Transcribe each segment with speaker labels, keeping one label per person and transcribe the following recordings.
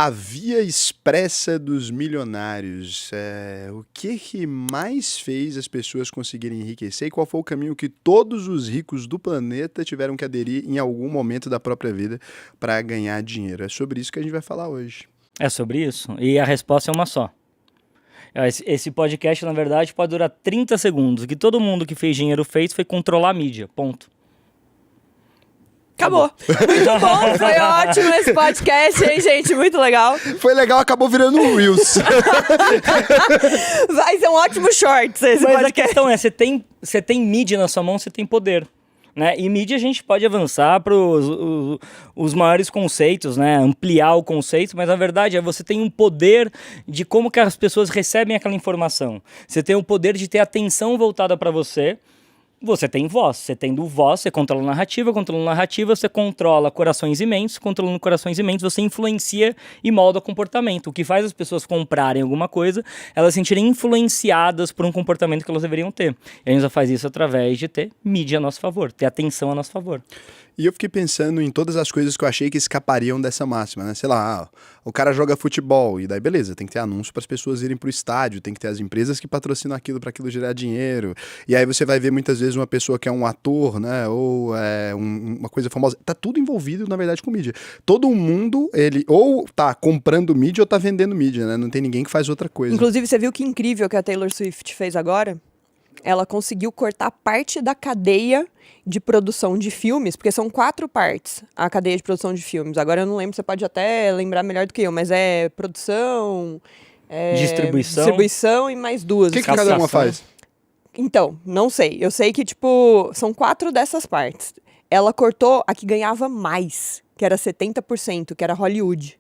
Speaker 1: A via expressa dos milionários. O que mais fez as pessoas conseguirem enriquecer e qual foi o caminho que todos os ricos do planeta tiveram que aderir em algum momento da própria vida para ganhar dinheiro? É sobre isso que a gente vai falar hoje.
Speaker 2: É sobre isso. E a resposta é uma só. Esse podcast, na verdade, pode durar 30 segundos. O que todo mundo que fez dinheiro fez foi controlar a mídia. Ponto.
Speaker 3: Acabou. Muito bom, foi ótimo esse podcast, hein, gente? Muito legal.
Speaker 1: Foi legal, acabou virando um Reels.
Speaker 3: Vai ser um ótimo shorts esse
Speaker 2: Mas
Speaker 3: podcast.
Speaker 2: a questão é, você tem mídia na sua mão, você tem poder. Né? E mídia a gente pode avançar para os maiores conceitos, né? Ampliar o conceito, mas na verdade você tem um poder de como que as pessoas recebem aquela informação. Você tem o poder de ter atenção voltada para você. Você tem voz, você controla a narrativa, você controla corações e mentes, controlando corações e mentes, você influencia e molda o comportamento. O que faz as pessoas comprarem alguma coisa, elas se sentirem influenciadas por um comportamento que elas deveriam ter. E a gente só faz isso através de ter mídia a nosso favor, ter atenção a nosso favor.
Speaker 1: E eu fiquei pensando em todas as coisas que eu achei que escapariam dessa máxima, né? Sei lá, o cara joga futebol, e daí beleza, tem que ter anúncio para as pessoas irem pro estádio, tem que ter as empresas que patrocinam aquilo para aquilo gerar dinheiro. E aí você vai ver muitas vezes uma pessoa que é um ator, né? Ou uma coisa famosa. Tá tudo envolvido, na verdade, com mídia. Todo mundo, ele ou tá comprando mídia ou tá vendendo mídia, né? Não tem ninguém que faz outra coisa.
Speaker 3: Inclusive, você viu que incrível que a Taylor Swift fez agora? Ela conseguiu cortar parte da cadeia de produção de filmes, porque são 4 partes a cadeia de produção de filmes. Agora eu não lembro, você pode até lembrar melhor do que eu, mas é produção, distribuição e mais 2.
Speaker 1: O que cada uma faz?
Speaker 3: Então, não sei. Eu sei que, são 4 dessas partes. Ela cortou a que ganhava mais, que era 70%, que era Hollywood.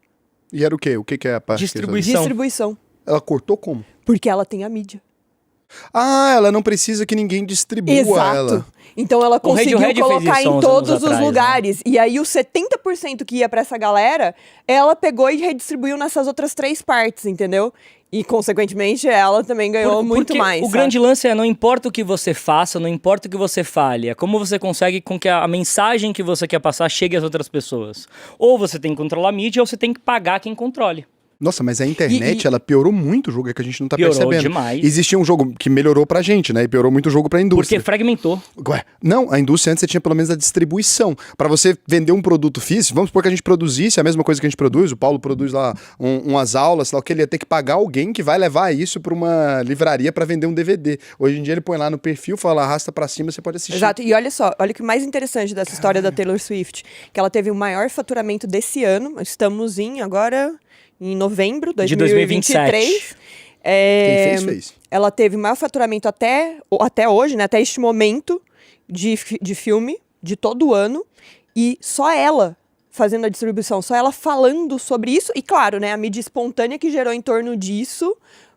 Speaker 1: E era o quê? O que é a parte?
Speaker 3: Distribuição.
Speaker 1: Ela cortou como?
Speaker 3: Porque ela tem a mídia.
Speaker 1: Ah, ela não precisa que ninguém distribua ela.
Speaker 3: Então ela conseguiu colocar em todos os lugares.
Speaker 2: Né?
Speaker 3: E aí os 70% que ia pra essa galera, ela pegou e redistribuiu nessas outras 3 partes, entendeu? E, consequentemente, ela também ganhou muito mais.
Speaker 2: O grande lance é, não importa o que você faça, não importa o que você fale, é como você consegue com que a mensagem que você quer passar chegue às outras pessoas. Ou você tem que controlar a mídia, ou você tem que pagar quem controle.
Speaker 1: Nossa, mas a internet, ela piorou muito o jogo, é que a gente não tá percebendo.
Speaker 2: Piorou demais.
Speaker 1: Existia um jogo que melhorou pra gente, né? E piorou muito o jogo pra indústria.
Speaker 2: Porque fragmentou.
Speaker 1: Ué, não, a indústria antes você tinha pelo menos a distribuição. Pra você vender um produto físico, vamos supor que a gente produzisse a mesma coisa que a gente produz, o Paulo produz lá umas aulas, sei lá o que, ele ia ter que pagar alguém que vai levar isso pra uma livraria pra vender um DVD. Hoje em dia ele põe lá no perfil, fala, arrasta pra cima, você pode assistir.
Speaker 3: Exato, e olha só, olha o que mais interessante dessa história da Taylor Swift, que ela teve o maior faturamento desse ano, estamos em novembro de 2023.
Speaker 1: Quem fez.
Speaker 3: Ela teve o maior faturamento até hoje, né, até este momento de filme, de todo o ano. E só ela fazendo a distribuição, só ela falando sobre isso. E claro, né, a mídia espontânea que gerou em torno disso,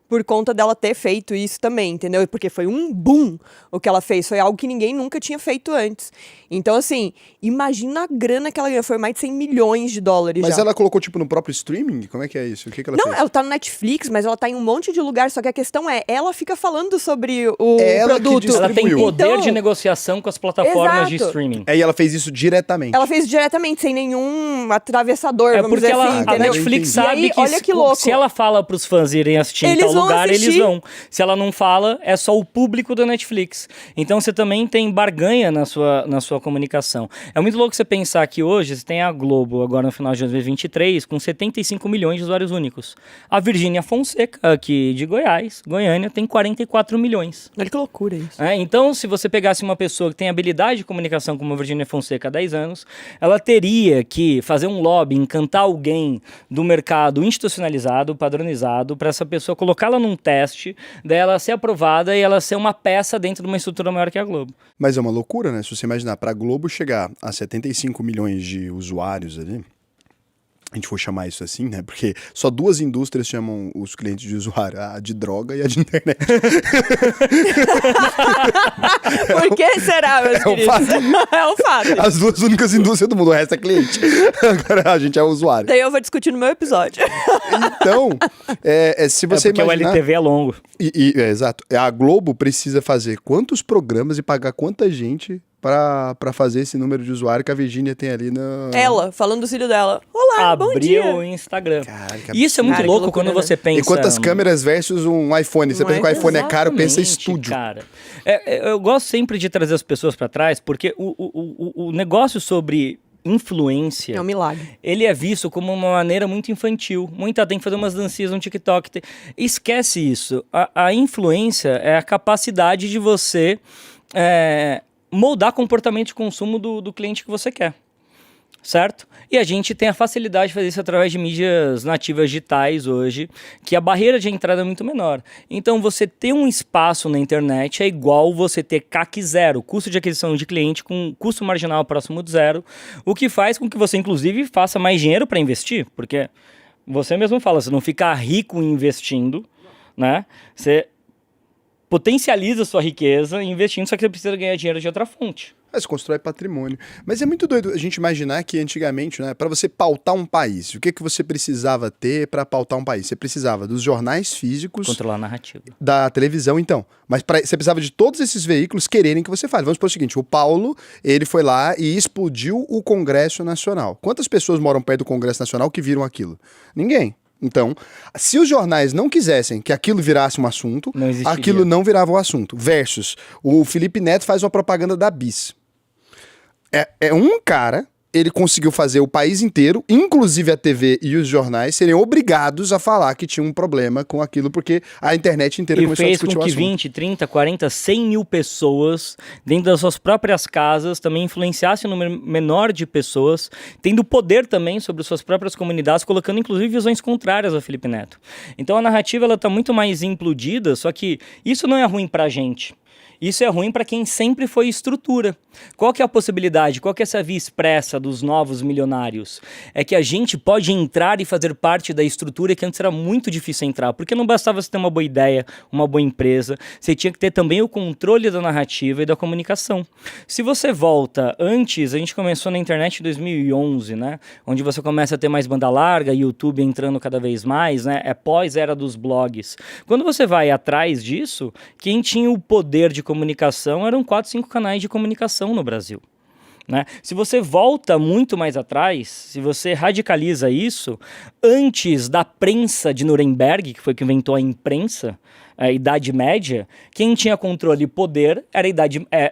Speaker 3: por conta dela ter feito isso também, entendeu? Porque foi um boom o que ela fez. Foi algo que ninguém nunca tinha feito antes. Então, assim, imagina a grana que ela ganhou. Foi mais de 100 milhões de dólares.
Speaker 1: Mas
Speaker 3: já.
Speaker 1: ela colocou, no próprio streaming? Como é que é isso? O que ela fez?
Speaker 3: Não, ela tá no Netflix, mas ela tá em um monte de lugar. Só que a questão é, ela fica falando sobre o produto.
Speaker 2: Ela tem poder
Speaker 3: então,
Speaker 2: de negociação com as plataformas de streaming.
Speaker 1: E ela fez isso diretamente.
Speaker 3: Ela fez diretamente, sem nenhum atravessador, vamos dizer assim,
Speaker 2: a
Speaker 3: entendeu?
Speaker 2: Netflix sabe
Speaker 3: aí, olha que louco.
Speaker 2: Se ela fala pros fãs irem assistir em tal lugar, eles vão. Se ela não fala, é só o público da Netflix. Então você também tem barganha na sua comunicação. É muito louco você pensar que hoje você tem a Globo, agora no final de 2023, com 75 milhões de usuários únicos. A Virgínia Fonseca, aqui de Goiânia, tem 44 milhões.
Speaker 3: Olha que loucura isso.
Speaker 2: Então, se você pegasse uma pessoa que tem habilidade de comunicação como a Virgínia Fonseca há 10 anos, ela teria que fazer um lobby, encantar alguém do mercado institucionalizado, padronizado, para essa pessoa colocá-la num teste, daí ela ser aprovada e ela ser uma peça dentro de uma estrutura maior que a Globo.
Speaker 1: Mas é uma loucura, né? Se você imaginar, pra Globo chegar a 75 milhões de usuários ali, a gente for chamar isso assim, né? Porque só 2 indústrias chamam os clientes de usuário, a de droga e a de internet.
Speaker 3: Por que será, meus queridos? É um fato.
Speaker 1: As 2 únicas indústrias do mundo, o resto é cliente. Agora a gente é usuário.
Speaker 3: Daí eu vou discutir no meu episódio.
Speaker 1: Então, se você
Speaker 2: porque
Speaker 1: imaginar...
Speaker 2: o LTV é longo.
Speaker 1: Exato. A Globo precisa fazer quantos programas e pagar quanta gente pra fazer esse número de usuário que a Virgínia tem ali no...
Speaker 3: Ela, falando do filho dela. Olá, bom dia.
Speaker 2: Abriu o Instagram.
Speaker 1: Cara, que
Speaker 2: E isso é muito
Speaker 3: Cara, que
Speaker 2: louco
Speaker 3: loucura,
Speaker 2: quando
Speaker 3: né?
Speaker 2: você pensa...
Speaker 1: E quantas câmeras versus um iPhone? Você pensa que o iPhone é caro, pensa em
Speaker 2: Exatamente,
Speaker 1: estúdio.
Speaker 2: Cara. Eu gosto sempre de trazer as pessoas para trás, porque o negócio sobre influência...
Speaker 3: É um milagre.
Speaker 2: Ele é visto como uma maneira muito infantil. Muita tem que fazer umas dancinhas no TikTok. Esquece isso. A influência é a capacidade de você moldar comportamento de consumo do cliente que você quer. Certo? E a gente tem a facilidade de fazer isso através de mídias nativas digitais hoje, que a barreira de entrada é muito menor. Então, você ter um espaço na internet é igual você ter CAC zero, custo de aquisição de cliente com custo marginal próximo de zero, o que faz com que você, inclusive, faça mais dinheiro para investir, porque você mesmo fala, você não fica rico investindo, né? Você potencializa a sua riqueza investindo, só que você precisa ganhar dinheiro de outra fonte.
Speaker 1: Mas constrói patrimônio. Mas é muito doido a gente imaginar que antigamente, né, para você pautar um país, o que você precisava ter para pautar um país? Você precisava dos jornais físicos,
Speaker 2: Controlar a narrativa.
Speaker 1: da televisão, então. Mas você precisava de todos esses veículos quererem que você fale. Vamos supor o seguinte, o Paulo, ele foi lá e explodiu o Congresso Nacional. Quantas pessoas moram perto do Congresso Nacional que viram aquilo? Ninguém. Então, se os jornais não quisessem que aquilo virasse um assunto,
Speaker 2: Não existiria.
Speaker 1: aquilo não virava um assunto. Versus, o Felipe Neto faz uma propaganda da Bis. É um cara, ele conseguiu fazer o país inteiro, inclusive a TV e os jornais, serem obrigados a falar que tinha um problema com aquilo, porque a internet inteira
Speaker 2: E
Speaker 1: começou a
Speaker 2: fez
Speaker 1: discutir
Speaker 2: com
Speaker 1: o
Speaker 2: que
Speaker 1: assunto.
Speaker 2: 20, 30, 40, 100 mil pessoas, dentro das suas próprias casas, também influenciassem um número menor de pessoas, tendo poder também sobre suas próprias comunidades, colocando inclusive visões contrárias ao Felipe Neto. Então a narrativa está muito mais implodida, só que isso não é ruim pra gente. Isso é ruim para quem sempre foi estrutura. Qual que é a possibilidade? Qual que é essa via expressa dos novos milionários? É que a gente pode entrar e fazer parte da estrutura que antes era muito difícil entrar, porque não bastava você ter uma boa ideia, uma boa empresa, você tinha que ter também o controle da narrativa e da comunicação. Se você volta antes, a gente começou na internet em 2011, né? Onde você começa a ter mais banda larga, YouTube entrando cada vez mais, né? É pós-era dos blogs. Quando você vai atrás disso, quem tinha o poder de comunicação eram 4, 5 canais de comunicação no Brasil. Né? Se você volta muito mais atrás, se você radicaliza isso, antes da prensa de Nuremberg, que foi que inventou a imprensa, a Idade Média, quem tinha controle e poder era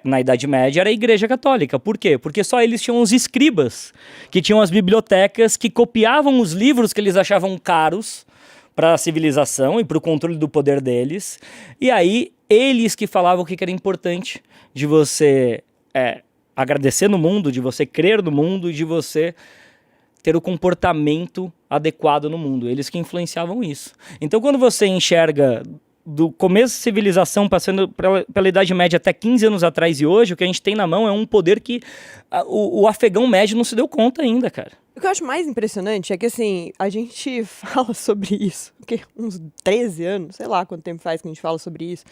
Speaker 2: na Idade Média era a Igreja Católica. Por quê? Porque só eles tinham os escribas, que tinham as bibliotecas, que copiavam os livros que eles achavam caros para a civilização e para o controle do poder deles. E aí, eles que falavam o que era importante de você agradecer no mundo, de você crer no mundo, de você ter o comportamento adequado no mundo. Eles que influenciavam isso. Então, quando você enxerga do começo da civilização, passando pela Idade Média até 15 anos atrás e hoje, o que a gente tem na mão é um poder que o afegão médio não se deu conta ainda, cara.
Speaker 3: O que eu acho mais impressionante é que, assim, a gente fala sobre isso, uns 13 anos, sei lá quanto tempo faz que a gente fala sobre isso,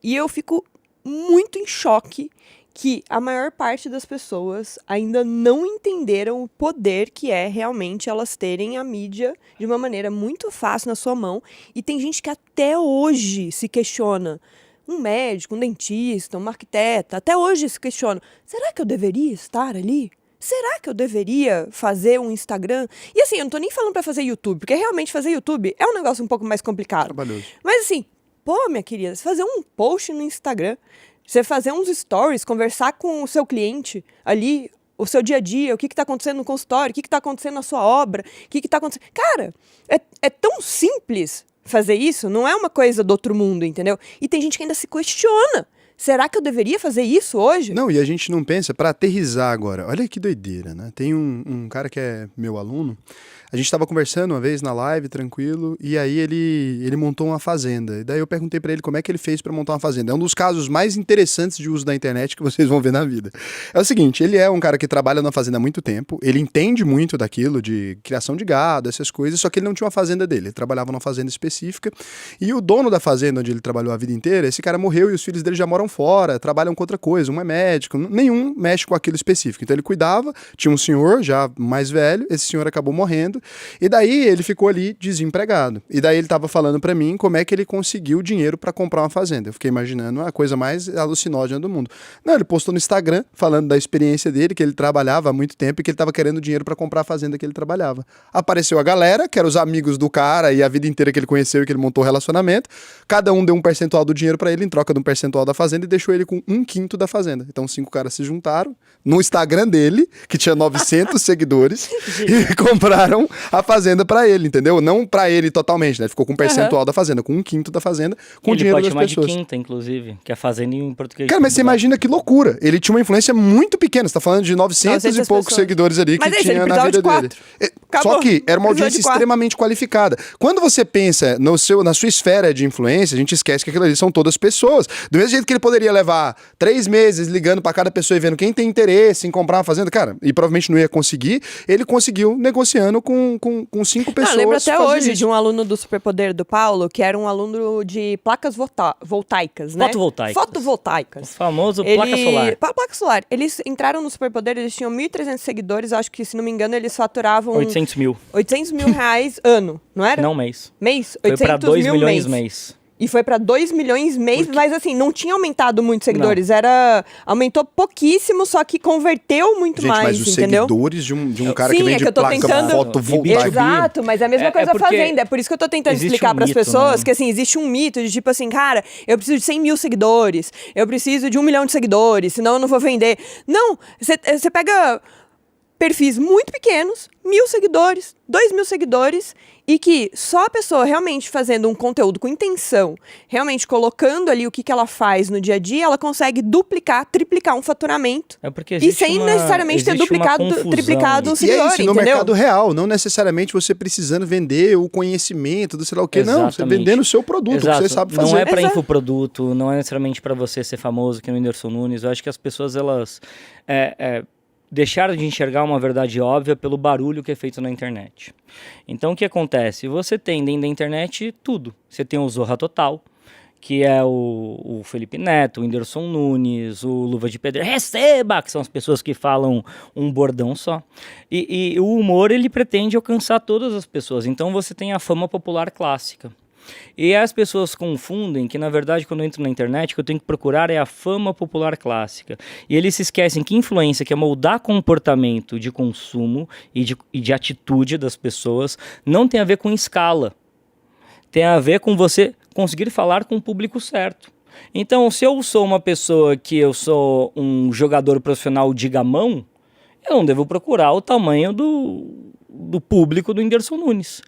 Speaker 3: e eu fico muito em choque que a maior parte das pessoas ainda não entenderam o poder que é realmente elas terem a mídia de uma maneira muito fácil na sua mão, e tem gente que até hoje se questiona, um médico, um dentista, um arquiteto, até hoje se questiona, será que eu deveria estar ali? Será que eu deveria fazer um Instagram? E assim, eu não tô nem falando pra fazer YouTube, porque realmente fazer YouTube é um negócio um pouco mais complicado.
Speaker 1: Trabalhoso.
Speaker 3: Mas assim, pô, minha querida, você fazer um post no Instagram, você fazer uns stories, conversar com o seu cliente ali, o seu dia a dia, o que tá acontecendo no consultório, o que tá acontecendo na sua obra, o que tá acontecendo... Cara, é tão simples fazer isso, não é uma coisa do outro mundo, entendeu? E tem gente que ainda se questiona. Será que eu deveria fazer isso hoje?
Speaker 1: Não, e a gente não pensa, para aterrissar agora, olha que doideira, né? Tem um cara que é meu aluno, a gente estava conversando uma vez na live, tranquilo, e aí ele montou uma fazenda. E daí eu perguntei para ele como é que ele fez para montar uma fazenda. É um dos casos mais interessantes de uso da internet que vocês vão ver na vida. É o seguinte, ele é um cara que trabalha na fazenda há muito tempo, ele entende muito daquilo, de criação de gado, essas coisas, só que ele não tinha uma fazenda dele, ele trabalhava numa fazenda específica, e o dono da fazenda onde ele trabalhou a vida inteira, esse cara morreu e os filhos dele já moram fora, trabalham com outra coisa, um é médico, nenhum mexe com aquilo específico. Então ele cuidava, tinha um senhor já mais velho, esse senhor acabou morrendo, E daí ele ficou ali desempregado. E daí ele tava falando pra mim como é que ele conseguiu dinheiro pra comprar uma fazenda. Eu fiquei imaginando a coisa mais alucinógena do mundo. Não, ele postou no Instagram falando da experiência dele, que ele trabalhava há muito tempo e que ele tava querendo dinheiro pra comprar a fazenda que ele trabalhava. Apareceu a galera, que eram os amigos do cara e a vida inteira que ele conheceu e que ele montou o relacionamento. Cada um deu um percentual do dinheiro pra ele em troca de um percentual da fazenda e deixou ele com 1/5 da fazenda. Então 5 caras se juntaram no Instagram dele, que tinha 900 seguidores, e compraram a fazenda pra ele, entendeu? Não pra ele totalmente, né? Ele ficou com um percentual da fazenda, com 1/5 da fazenda, com o
Speaker 2: Ele
Speaker 1: dinheiro
Speaker 2: pode
Speaker 1: das
Speaker 2: chamar
Speaker 1: pessoas.
Speaker 2: de quinta, inclusive, que é fazenda em português.
Speaker 1: Cara, mas você imagina que loucura. Ele tinha uma influência muito pequena. Você tá falando de 900 e poucos
Speaker 3: pessoas.
Speaker 1: seguidores ali
Speaker 3: Mas
Speaker 1: que
Speaker 3: é isso, ele
Speaker 1: tinha na
Speaker 3: precisava
Speaker 1: vida
Speaker 3: de 4.
Speaker 1: dele.
Speaker 3: Acabou.
Speaker 1: Só que era uma
Speaker 3: Precisava
Speaker 1: audiência
Speaker 3: de 4.
Speaker 1: extremamente qualificada. Quando você pensa na sua esfera de influência, a gente esquece que aquilo ali são todas pessoas. Do mesmo jeito que ele poderia levar 3 meses ligando pra cada pessoa e vendo quem tem interesse em comprar uma fazenda, cara, e provavelmente não ia conseguir, ele conseguiu negociando com 5 pessoas.
Speaker 3: Eu lembro até
Speaker 1: fazer
Speaker 3: hoje
Speaker 1: isso.
Speaker 3: de um aluno do Superpoder do Paulo, que era um aluno de placas voltaicas, né?
Speaker 2: Fotovoltaicas. O
Speaker 3: Fotovoltaicas.
Speaker 2: famoso placa solar.
Speaker 3: Placa solar. Eles entraram no Superpoder, eles tinham 1.300 seguidores, acho que, se não me engano, eles faturavam
Speaker 2: 800 mil.
Speaker 3: 800 mil reais ano, não era?
Speaker 2: Não mês.
Speaker 3: Mês?
Speaker 2: Foi
Speaker 3: 800
Speaker 2: pra 2
Speaker 3: mil
Speaker 2: milhões
Speaker 3: mês.
Speaker 2: mês.
Speaker 3: E foi pra 2 milhões mês, mas assim, não tinha aumentado muito seguidores. Aumentou pouquíssimo, só que converteu muito
Speaker 1: Gente,
Speaker 3: mais,
Speaker 1: mas os
Speaker 3: entendeu?
Speaker 1: seguidores de um cara
Speaker 3: Sim,
Speaker 1: que
Speaker 3: é
Speaker 1: vende
Speaker 3: que eu tô
Speaker 1: placa
Speaker 3: tentando-
Speaker 1: fotovoltaica.
Speaker 3: Exato, mas é a mesma coisa a
Speaker 2: porque
Speaker 3: fazenda. É por isso que eu tô tentando
Speaker 2: existe
Speaker 3: explicar
Speaker 2: um
Speaker 3: pras
Speaker 2: mito,
Speaker 3: pessoas
Speaker 2: né?
Speaker 3: que, assim, existe um mito de tipo assim, cara, eu preciso de 100 mil seguidores, eu preciso de 1 milhão de seguidores, senão eu não vou vender. Não, você pega perfis muito pequenos, 1.000 seguidores, 2.000 seguidores, e que só a pessoa realmente fazendo um conteúdo com intenção, realmente colocando ali o que ela faz no dia a dia, ela consegue duplicar, triplicar um faturamento.
Speaker 2: É porque
Speaker 3: E
Speaker 2: existe
Speaker 3: sem necessariamente ter
Speaker 2: existe uma
Speaker 3: duplicado,
Speaker 2: confusão
Speaker 3: triplicado o
Speaker 2: aí.
Speaker 1: E é
Speaker 3: seguidor,
Speaker 1: isso, no
Speaker 3: entendeu?
Speaker 1: mercado real, não necessariamente você precisando vender o conhecimento do sei lá o quê, não, você
Speaker 2: Exatamente.
Speaker 1: vendendo o seu produto,
Speaker 2: Exato.
Speaker 1: que você sabe fazer.
Speaker 2: Não é pra
Speaker 3: Exato.
Speaker 2: infoproduto, não é necessariamente pra você ser famoso, que no Whindersson Nunes. Eu acho que as pessoas, elas deixaram de enxergar uma verdade óbvia pelo barulho que é feito na internet. Então, o que acontece? Você tem dentro da internet tudo. Você tem o Zorra Total, que é o Felipe Neto, o Whindersson Nunes, o Luva de Pedreiro, receba, que são as pessoas que falam um bordão só. E o humor, ele pretende alcançar todas as pessoas. Então, você tem a fama popular clássica. E as pessoas confundem que, na verdade, quando eu entro na internet, o que eu tenho que procurar é a fama popular clássica. E eles se esquecem que influência, que é moldar comportamento de consumo e de atitude das pessoas, não tem a ver com escala. Tem a ver com você conseguir falar com o público certo. Então, se eu sou uma pessoa que eu sou um jogador profissional de gamão, eu não devo procurar o tamanho do público do Whindersson Nunes.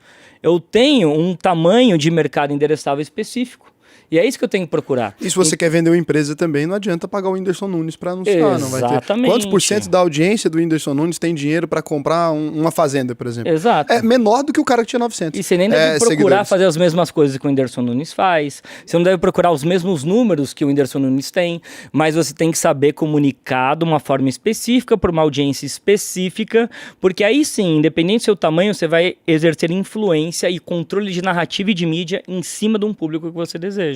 Speaker 2: Eu tenho um tamanho de mercado endereçável específico. E é isso que eu tenho que procurar.
Speaker 1: E se você quer vender uma empresa também, não adianta pagar o Whindersson Nunes para anunciar, não vai ter.
Speaker 2: Exatamente.
Speaker 1: Quantos por cento da audiência do Whindersson Nunes tem dinheiro para comprar uma fazenda, por exemplo?
Speaker 2: Exato.
Speaker 1: É menor do que o cara que tinha 900.
Speaker 2: E você nem deve procurar
Speaker 1: seguidores.
Speaker 2: fazer as mesmas coisas que o Whindersson Nunes faz. Você não deve procurar os mesmos números que o Whindersson Nunes tem. Mas você tem que saber comunicar de uma forma específica para uma audiência específica. Porque aí sim, independente do seu tamanho, você vai exercer influência e controle de narrativa e de mídia em cima de um público que você deseja.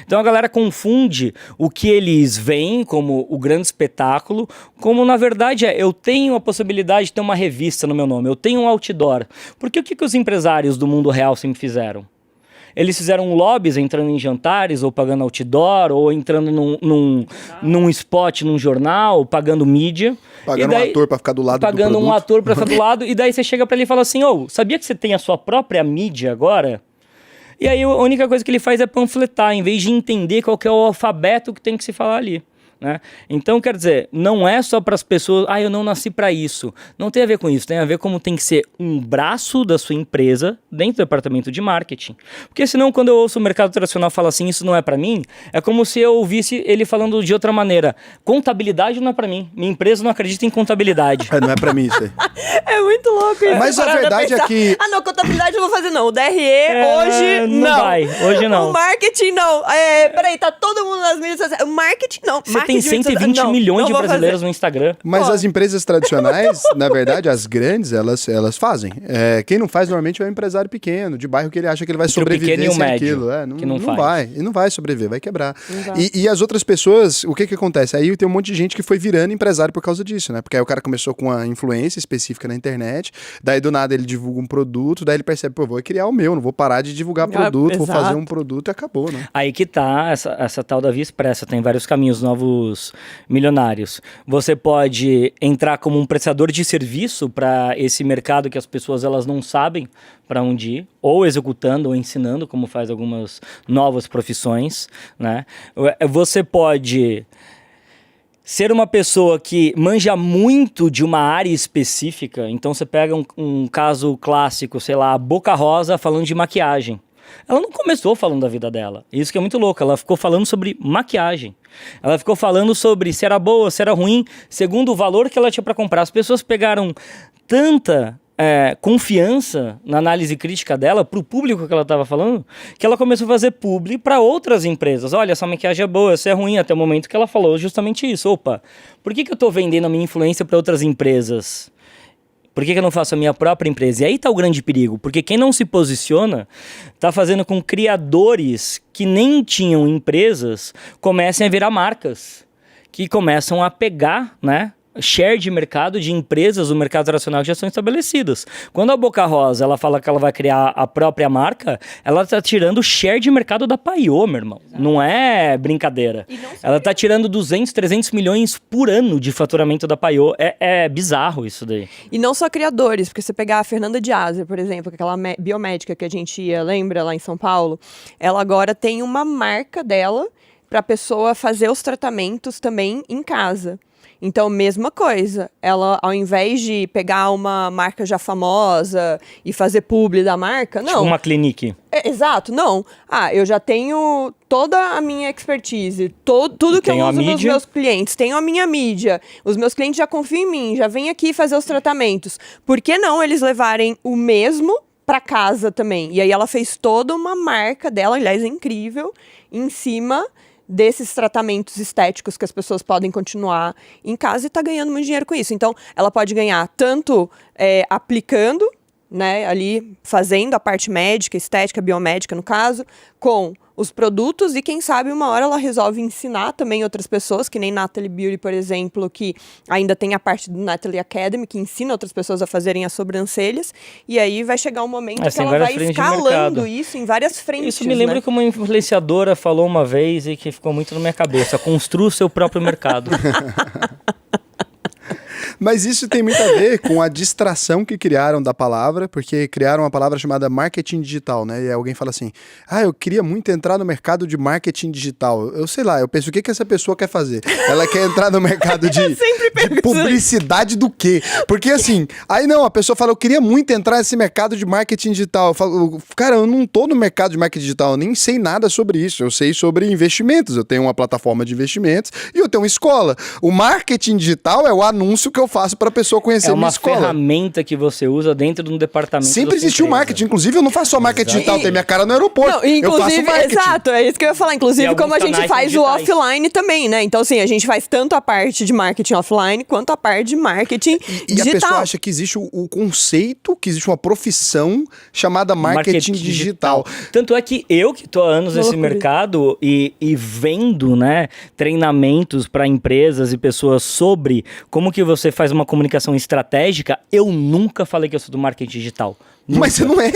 Speaker 2: Então a galera confunde o que eles veem como o grande espetáculo, como na verdade eu tenho a possibilidade de ter uma revista no meu nome, eu tenho um outdoor. Porque o que os empresários do mundo real sempre fizeram? Eles fizeram lobbies entrando em jantares, ou pagando outdoor, ou entrando num spot, num jornal, pagando mídia.
Speaker 1: Pagando um ator pra ficar do lado do
Speaker 2: Pagando um
Speaker 1: produto.
Speaker 2: ator pra ficar do lado, e daí você chega pra ele e fala assim, sabia que você tem a sua própria mídia agora? E aí a única coisa que ele faz é panfletar, em vez de entender qual que é o alfabeto que tem que se falar ali. Né? Então, quer dizer, não é só para as pessoas, eu não nasci para isso. Não tem a ver com isso, tem a ver como tem que ser um braço da sua empresa dentro do departamento de marketing. Porque senão, quando eu ouço o mercado tradicional falar assim, isso não é para mim, é como se eu ouvisse ele falando de outra maneira. Contabilidade não é para mim, minha empresa não acredita em contabilidade.
Speaker 1: Não é pra mim isso aí.
Speaker 3: É muito louco isso.
Speaker 1: Mas a
Speaker 3: Parar pra
Speaker 1: verdade é
Speaker 3: pensar,
Speaker 1: que-
Speaker 3: não, contabilidade eu não vou fazer não. O DRE hoje
Speaker 2: não vai, hoje não.
Speaker 3: O marketing não. Peraí, tá todo mundo nas mídias sociais. O marketing não.
Speaker 2: Você tem tem 120 milhões de brasileiros no Instagram.
Speaker 1: Mas as empresas tradicionais, na verdade, as grandes, elas fazem. Quem não faz normalmente é o empresário pequeno, de bairro que ele acha que ele vai sobreviver
Speaker 2: pequeno e o
Speaker 1: sem
Speaker 2: médio,
Speaker 1: aquilo.
Speaker 2: que não faz.
Speaker 1: Vai. E não vai sobreviver, vai quebrar.
Speaker 3: Exato.
Speaker 1: E as outras pessoas, o que acontece? Aí tem um monte de gente que foi virando empresário por causa disso, né? Porque aí o cara começou com uma influência específica na internet, daí do nada ele divulga um produto, daí ele percebe, pô, vou criar o meu, não vou parar de divulgar produto, vou fazer um produto e acabou, né?
Speaker 2: Aí que tá essa tal da Via Expressa, tem vários caminhos novos milionários. Você pode entrar como um prestador de serviço para esse mercado que as pessoas elas não sabem para onde ir, ou executando ou ensinando, como faz algumas novas profissões, né? Você pode ser uma pessoa que manja muito de uma área específica, então você pega um caso clássico, sei lá, a Boca Rosa falando de maquiagem. Ela não começou falando da vida dela. Isso que é muito louco. Ela ficou falando sobre maquiagem. Ela ficou falando sobre se era boa, se era ruim, segundo o valor que ela tinha para comprar. As pessoas pegaram tanta confiança na análise crítica dela, para o público que ela estava falando, que ela começou a fazer publi para outras empresas. Olha, essa maquiagem é boa, essa é ruim. Até o momento que ela falou justamente isso. Opa, por que eu estou vendendo a minha influência para outras empresas? Por que eu não faço a minha própria empresa? E aí tá o grande perigo, porque quem não se posiciona tá fazendo com que criadores que nem tinham empresas comecem a virar marcas, que começam a pegar, né, share de mercado de empresas do mercado tradicional que já são estabelecidas. Quando a Boca Rosa ela fala que ela vai criar a própria marca, ela tá tirando o share de mercado da Paiô, meu irmão. Exato. Não é brincadeira. Ela tá tirando 200, 300 milhões por ano de faturamento da Paiô. É bizarro isso daí.
Speaker 3: E não só criadores, porque você pegar a Fernanda de Azer, por exemplo, aquela biomédica que a gente ia, lembra, lá em São Paulo, ela agora tem uma marca dela para a pessoa fazer os tratamentos também em casa. Então, mesma coisa, ela ao invés de pegar uma marca já famosa e fazer publi da marca, não.
Speaker 2: Tipo uma clinique.
Speaker 3: Exato, não. Eu já tenho toda a minha expertise, tudo que eu uso nos meus clientes, tenho a minha mídia, os meus clientes já confiam em mim, já vêm aqui fazer os tratamentos. Por que não eles levarem o mesmo para casa também? E aí ela fez toda uma marca dela, aliás, é incrível, em cima desses tratamentos estéticos que as pessoas podem continuar em casa e tá ganhando muito dinheiro com isso. Então, ela pode ganhar tanto aplicando, né, ali fazendo a parte médica, estética, biomédica no caso, com os produtos e quem sabe uma hora ela resolve ensinar também outras pessoas, que nem Natalie Beauty, por exemplo, que ainda tem a parte do Natalie Academy, que ensina outras pessoas a fazerem as sobrancelhas, e aí vai chegar um momento que ela vai escalando isso em várias frentes.
Speaker 2: Isso me lembra que uma influenciadora falou uma vez e que ficou muito na minha cabeça, construa o seu próprio mercado.
Speaker 1: Mas isso tem muito a ver com a distração que criaram da palavra, porque criaram uma palavra chamada marketing digital, né? E aí alguém fala assim, eu queria muito entrar no mercado de marketing digital. Eu sei lá, eu penso, o que essa pessoa quer fazer? Ela quer entrar no mercado de publicidade do quê? Porque assim, aí não, a pessoa fala, eu queria muito entrar nesse mercado de marketing digital. Eu falo, cara, eu não tô no mercado de marketing digital, eu nem sei nada sobre isso. Eu sei sobre investimentos, eu tenho uma plataforma de investimentos e eu tenho uma escola. O marketing digital é o anúncio que eu faço para a pessoa conhecer minha escola.
Speaker 2: É uma ferramenta que você usa dentro de um departamento.
Speaker 1: Sempre existiu marketing. Inclusive, eu não faço só marketing digital, tem minha cara no aeroporto. Não,
Speaker 3: inclusive,
Speaker 1: eu faço marketing.
Speaker 3: Exato, é isso que eu ia falar. Inclusive, como a gente faz o offline também, né? Então, assim, a gente faz tanto a parte de marketing offline quanto a parte de marketing digital.
Speaker 1: E a pessoa acha que existe o conceito, que existe uma profissão chamada marketing digital.
Speaker 2: Tanto é que eu que tô há anos nesse mercado e vendo, né, treinamentos para empresas e pessoas sobre como que você faz uma comunicação estratégica, eu nunca falei que eu sou do marketing digital. Nunca.
Speaker 1: Mas você não é.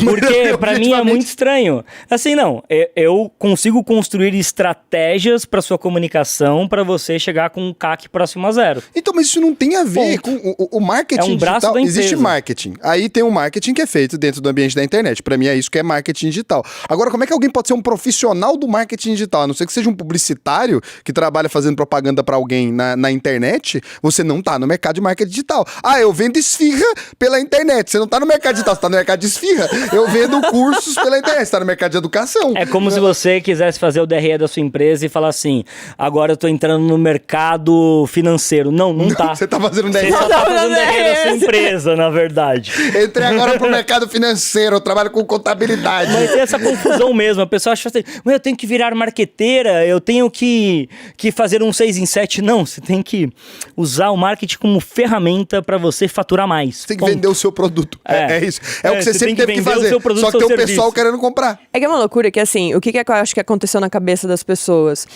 Speaker 2: Porque pra mim é muito estranho. Assim, não. Eu consigo construir estratégias pra sua comunicação pra você chegar com um CAC próximo a zero.
Speaker 1: Então, mas isso não tem a ver com o marketing digital.
Speaker 2: É um braço da empresa.
Speaker 1: Existe marketing. Aí tem um marketing que é feito dentro do ambiente da internet. Pra mim é isso que é marketing digital. Agora, como é que alguém pode ser um profissional do marketing digital? A não ser que seja um publicitário que trabalha fazendo propaganda pra alguém na internet, você não tá no mercado de marketing digital. Eu vendo esfirra pela internet. Você não tá no mercado digital. você tá no mercado de esfirra. Eu vendo cursos pela internet, você tá no mercado de educação.
Speaker 2: É como se você quisesse fazer o DRE da sua empresa e falar assim, agora eu tô entrando no mercado financeiro. Não tá.
Speaker 1: Você tá fazendo
Speaker 2: Você
Speaker 1: DRE.
Speaker 2: só tá fazendo DRE da sua empresa, na verdade.
Speaker 1: Entrei agora pro mercado financeiro, eu trabalho com contabilidade.
Speaker 2: Mas tem essa confusão mesmo. A pessoa acha assim, eu tenho que virar marqueteira, eu tenho que fazer um 6 em 7. Não, você tem que usar o marketing como ferramenta para você faturar mais.
Speaker 1: Você tem que vender o seu produto. É isso. É o que você
Speaker 2: tem
Speaker 1: sempre teve que
Speaker 2: vender o
Speaker 1: fazer.
Speaker 2: seu produto,
Speaker 1: Só que
Speaker 2: seu
Speaker 1: tem o pessoal
Speaker 2: serviço.
Speaker 1: querendo comprar.
Speaker 3: É que é uma loucura que, assim, o que eu acho que aconteceu na cabeça das pessoas?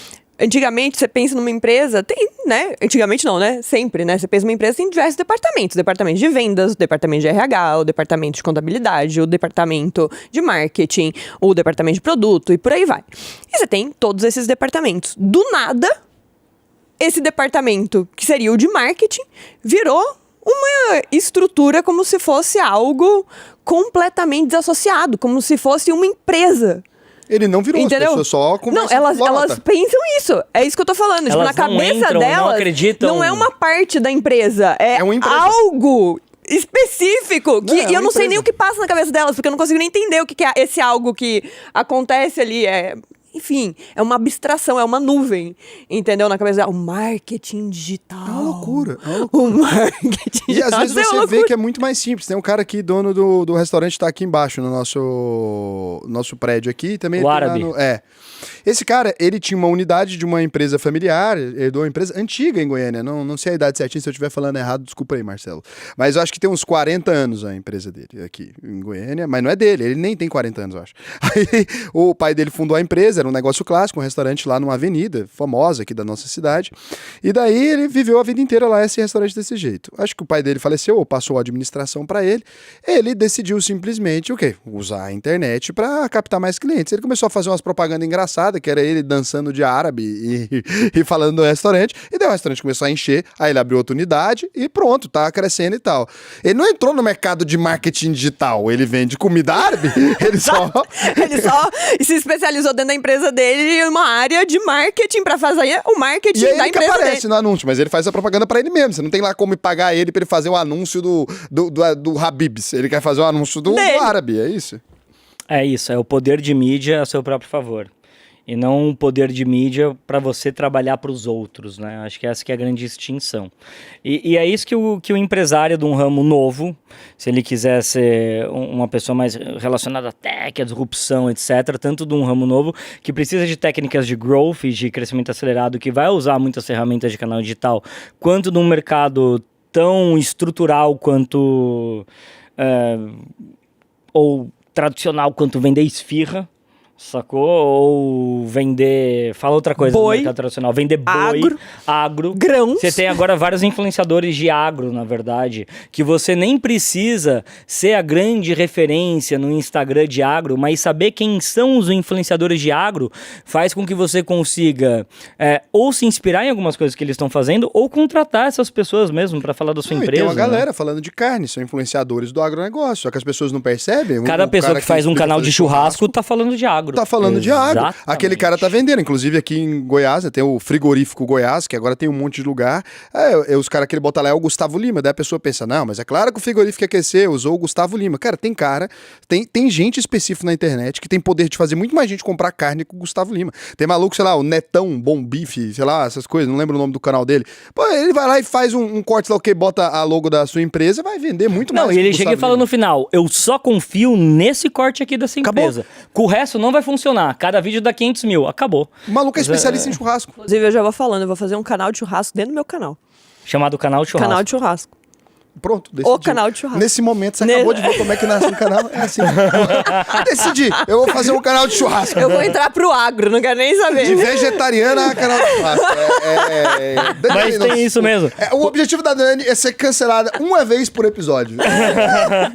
Speaker 3: Antigamente, você pensa numa empresa, tem, né? Antigamente não, né? Sempre, né? Você pensa numa empresa, tem diversos departamentos. Departamento de vendas, o departamento de RH, o departamento de contabilidade, o departamento de marketing, o departamento de produto e por aí vai. E você tem todos esses departamentos. Do nada, esse departamento, que seria o de marketing, virou uma estrutura como se fosse algo completamente desassociado, como se fosse uma empresa.
Speaker 1: Ele não virou,
Speaker 3: Entendeu?
Speaker 1: as pessoas só conversam
Speaker 3: Não, elas,
Speaker 1: com lata.
Speaker 3: elas pensam isso. É isso que eu tô falando. Tipo,
Speaker 2: Elas
Speaker 3: na
Speaker 2: não
Speaker 3: cabeça
Speaker 2: entram, não
Speaker 3: delas,
Speaker 2: acreditam.
Speaker 3: não é uma parte da empresa. É
Speaker 1: uma empresa.
Speaker 3: algo específico. Que,
Speaker 1: Não, é
Speaker 3: e eu
Speaker 1: uma
Speaker 3: não sei
Speaker 1: empresa.
Speaker 3: nem o que passa na cabeça delas, porque eu não consigo nem entender o que é esse algo que acontece ali. Enfim, é uma abstração, é uma nuvem, entendeu? Na cabeça dela. O marketing digital.
Speaker 1: É uma loucura.
Speaker 3: O marketing
Speaker 1: E
Speaker 3: digital.
Speaker 1: às vezes
Speaker 3: isso é
Speaker 1: você
Speaker 3: uma
Speaker 1: vê
Speaker 3: loucura.
Speaker 1: que é muito mais simples. Tem um cara aqui, dono do restaurante, tá aqui embaixo no nosso prédio aqui. Também
Speaker 2: O
Speaker 1: tem lá
Speaker 2: árabe.
Speaker 1: Esse cara, ele tinha uma unidade de uma empresa familiar, herdou uma empresa antiga em Goiânia. Não sei a idade certinha, se eu estiver falando errado, desculpa aí, Marcelo. Mas eu acho que tem uns 40 anos a empresa dele aqui em Goiânia. Mas não é dele, ele nem tem 40 anos, eu acho. Aí o pai dele fundou a empresa, era um negócio clássico, um restaurante lá numa avenida famosa aqui da nossa cidade. E daí ele viveu a vida inteira lá, esse restaurante desse jeito. Acho que o pai dele faleceu ou passou a administração para ele. Ele decidiu simplesmente o quê? Usar a internet para captar mais clientes. Ele começou a fazer umas propagandas engraçadas, que era ele dançando de árabe e falando do restaurante. E daí o restaurante começou a encher, aí ele abriu outra unidade e pronto, tá crescendo e tal. Ele não entrou no mercado de marketing digital, ele vende comida árabe, ele só...
Speaker 3: Ele só se especializou dentro da empresa dele em uma área de marketing pra fazer o marketing
Speaker 1: E é
Speaker 3: da
Speaker 1: ele que
Speaker 3: empresa
Speaker 1: aparece
Speaker 3: dele.
Speaker 1: no anúncio, mas ele faz a propaganda pra ele mesmo. Você não tem lá como pagar ele pra ele fazer o anúncio do Habib's. Ele quer fazer o anúncio do
Speaker 3: Dele.
Speaker 1: árabe, é isso?
Speaker 2: É isso, é o poder de mídia a seu próprio favor. E não um poder de mídia para você trabalhar para os outros, né? Acho que essa que é a grande distinção. E é isso que o empresário de um ramo novo, se ele quiser ser uma pessoa mais relacionada à tech, à disrupção, etc., tanto de um ramo novo, que precisa de técnicas de growth e de crescimento acelerado, que vai usar muitas ferramentas de canal digital, quanto de um mercado tão estrutural quanto... ou tradicional quanto vender esfirra, sacou? Ou vender... Fala outra coisa
Speaker 3: Boi.
Speaker 2: do mercado tradicional. Vender boi, agro.
Speaker 3: Grãos.
Speaker 2: Você tem agora vários influenciadores de agro, na verdade, que você nem precisa ser a grande referência no Instagram de agro, mas saber quem são os influenciadores de agro faz com que você consiga ou se inspirar em algumas coisas que eles estão fazendo, ou contratar essas pessoas mesmo para falar da sua
Speaker 1: Não, e
Speaker 2: empresa.
Speaker 1: tem uma
Speaker 2: né?
Speaker 1: galera falando de carne, são influenciadores do agronegócio, só que as pessoas não percebem.
Speaker 2: Cada pessoa
Speaker 1: cara
Speaker 2: que faz um
Speaker 1: explica
Speaker 2: canal
Speaker 1: fazer
Speaker 2: de churrasco tá falando de agro.
Speaker 1: tá falando de agro.
Speaker 2: Exatamente.
Speaker 1: Aquele cara tá vendendo. Inclusive aqui em Goiás, né, tem o frigorífico Goiás, que agora tem um monte de lugar. Os caras que ele bota lá é o Gustavo Lima. Daí a pessoa pensa, não, mas é claro que o frigorífico ia aquecer, usou o Gustavo Lima. Cara, tem gente específica na internet que tem poder de fazer muito mais gente comprar carne que o Gustavo Lima. Tem maluco, sei lá, o Netão Bom Bife, sei lá, essas coisas, não lembro o nome do canal dele. Pô, ele vai lá e faz um corte lá, o que bota a logo da sua empresa, vai vender muito mais.
Speaker 2: Não, e
Speaker 1: que o
Speaker 2: ele chega e
Speaker 1: Gustavo
Speaker 2: fala
Speaker 1: Lima.
Speaker 2: no final, eu só confio nesse corte aqui dessa
Speaker 1: Acabou.
Speaker 2: empresa. Com o resto não vai funcionar. Cada vídeo dá 500 mil. Acabou.
Speaker 1: O maluco é especialista em churrasco.
Speaker 3: Inclusive, eu já vou falando, eu vou fazer um canal de churrasco dentro do meu canal.
Speaker 2: Chamado Canal Churrasco.
Speaker 3: Canal de churrasco.
Speaker 1: Pronto, decidiu.
Speaker 3: O canal de churrasco.
Speaker 1: Nesse momento, você acabou de ver como é que nasce um canal. É assim. Decidi, eu vou fazer um canal de churrasco.
Speaker 3: Eu vou entrar pro agro, não quero nem
Speaker 1: De
Speaker 3: saber.
Speaker 1: vegetariana a canal de churrasco. Dani,
Speaker 2: Mas tem isso mesmo.
Speaker 1: O objetivo da Dani é ser cancelada uma vez por episódio.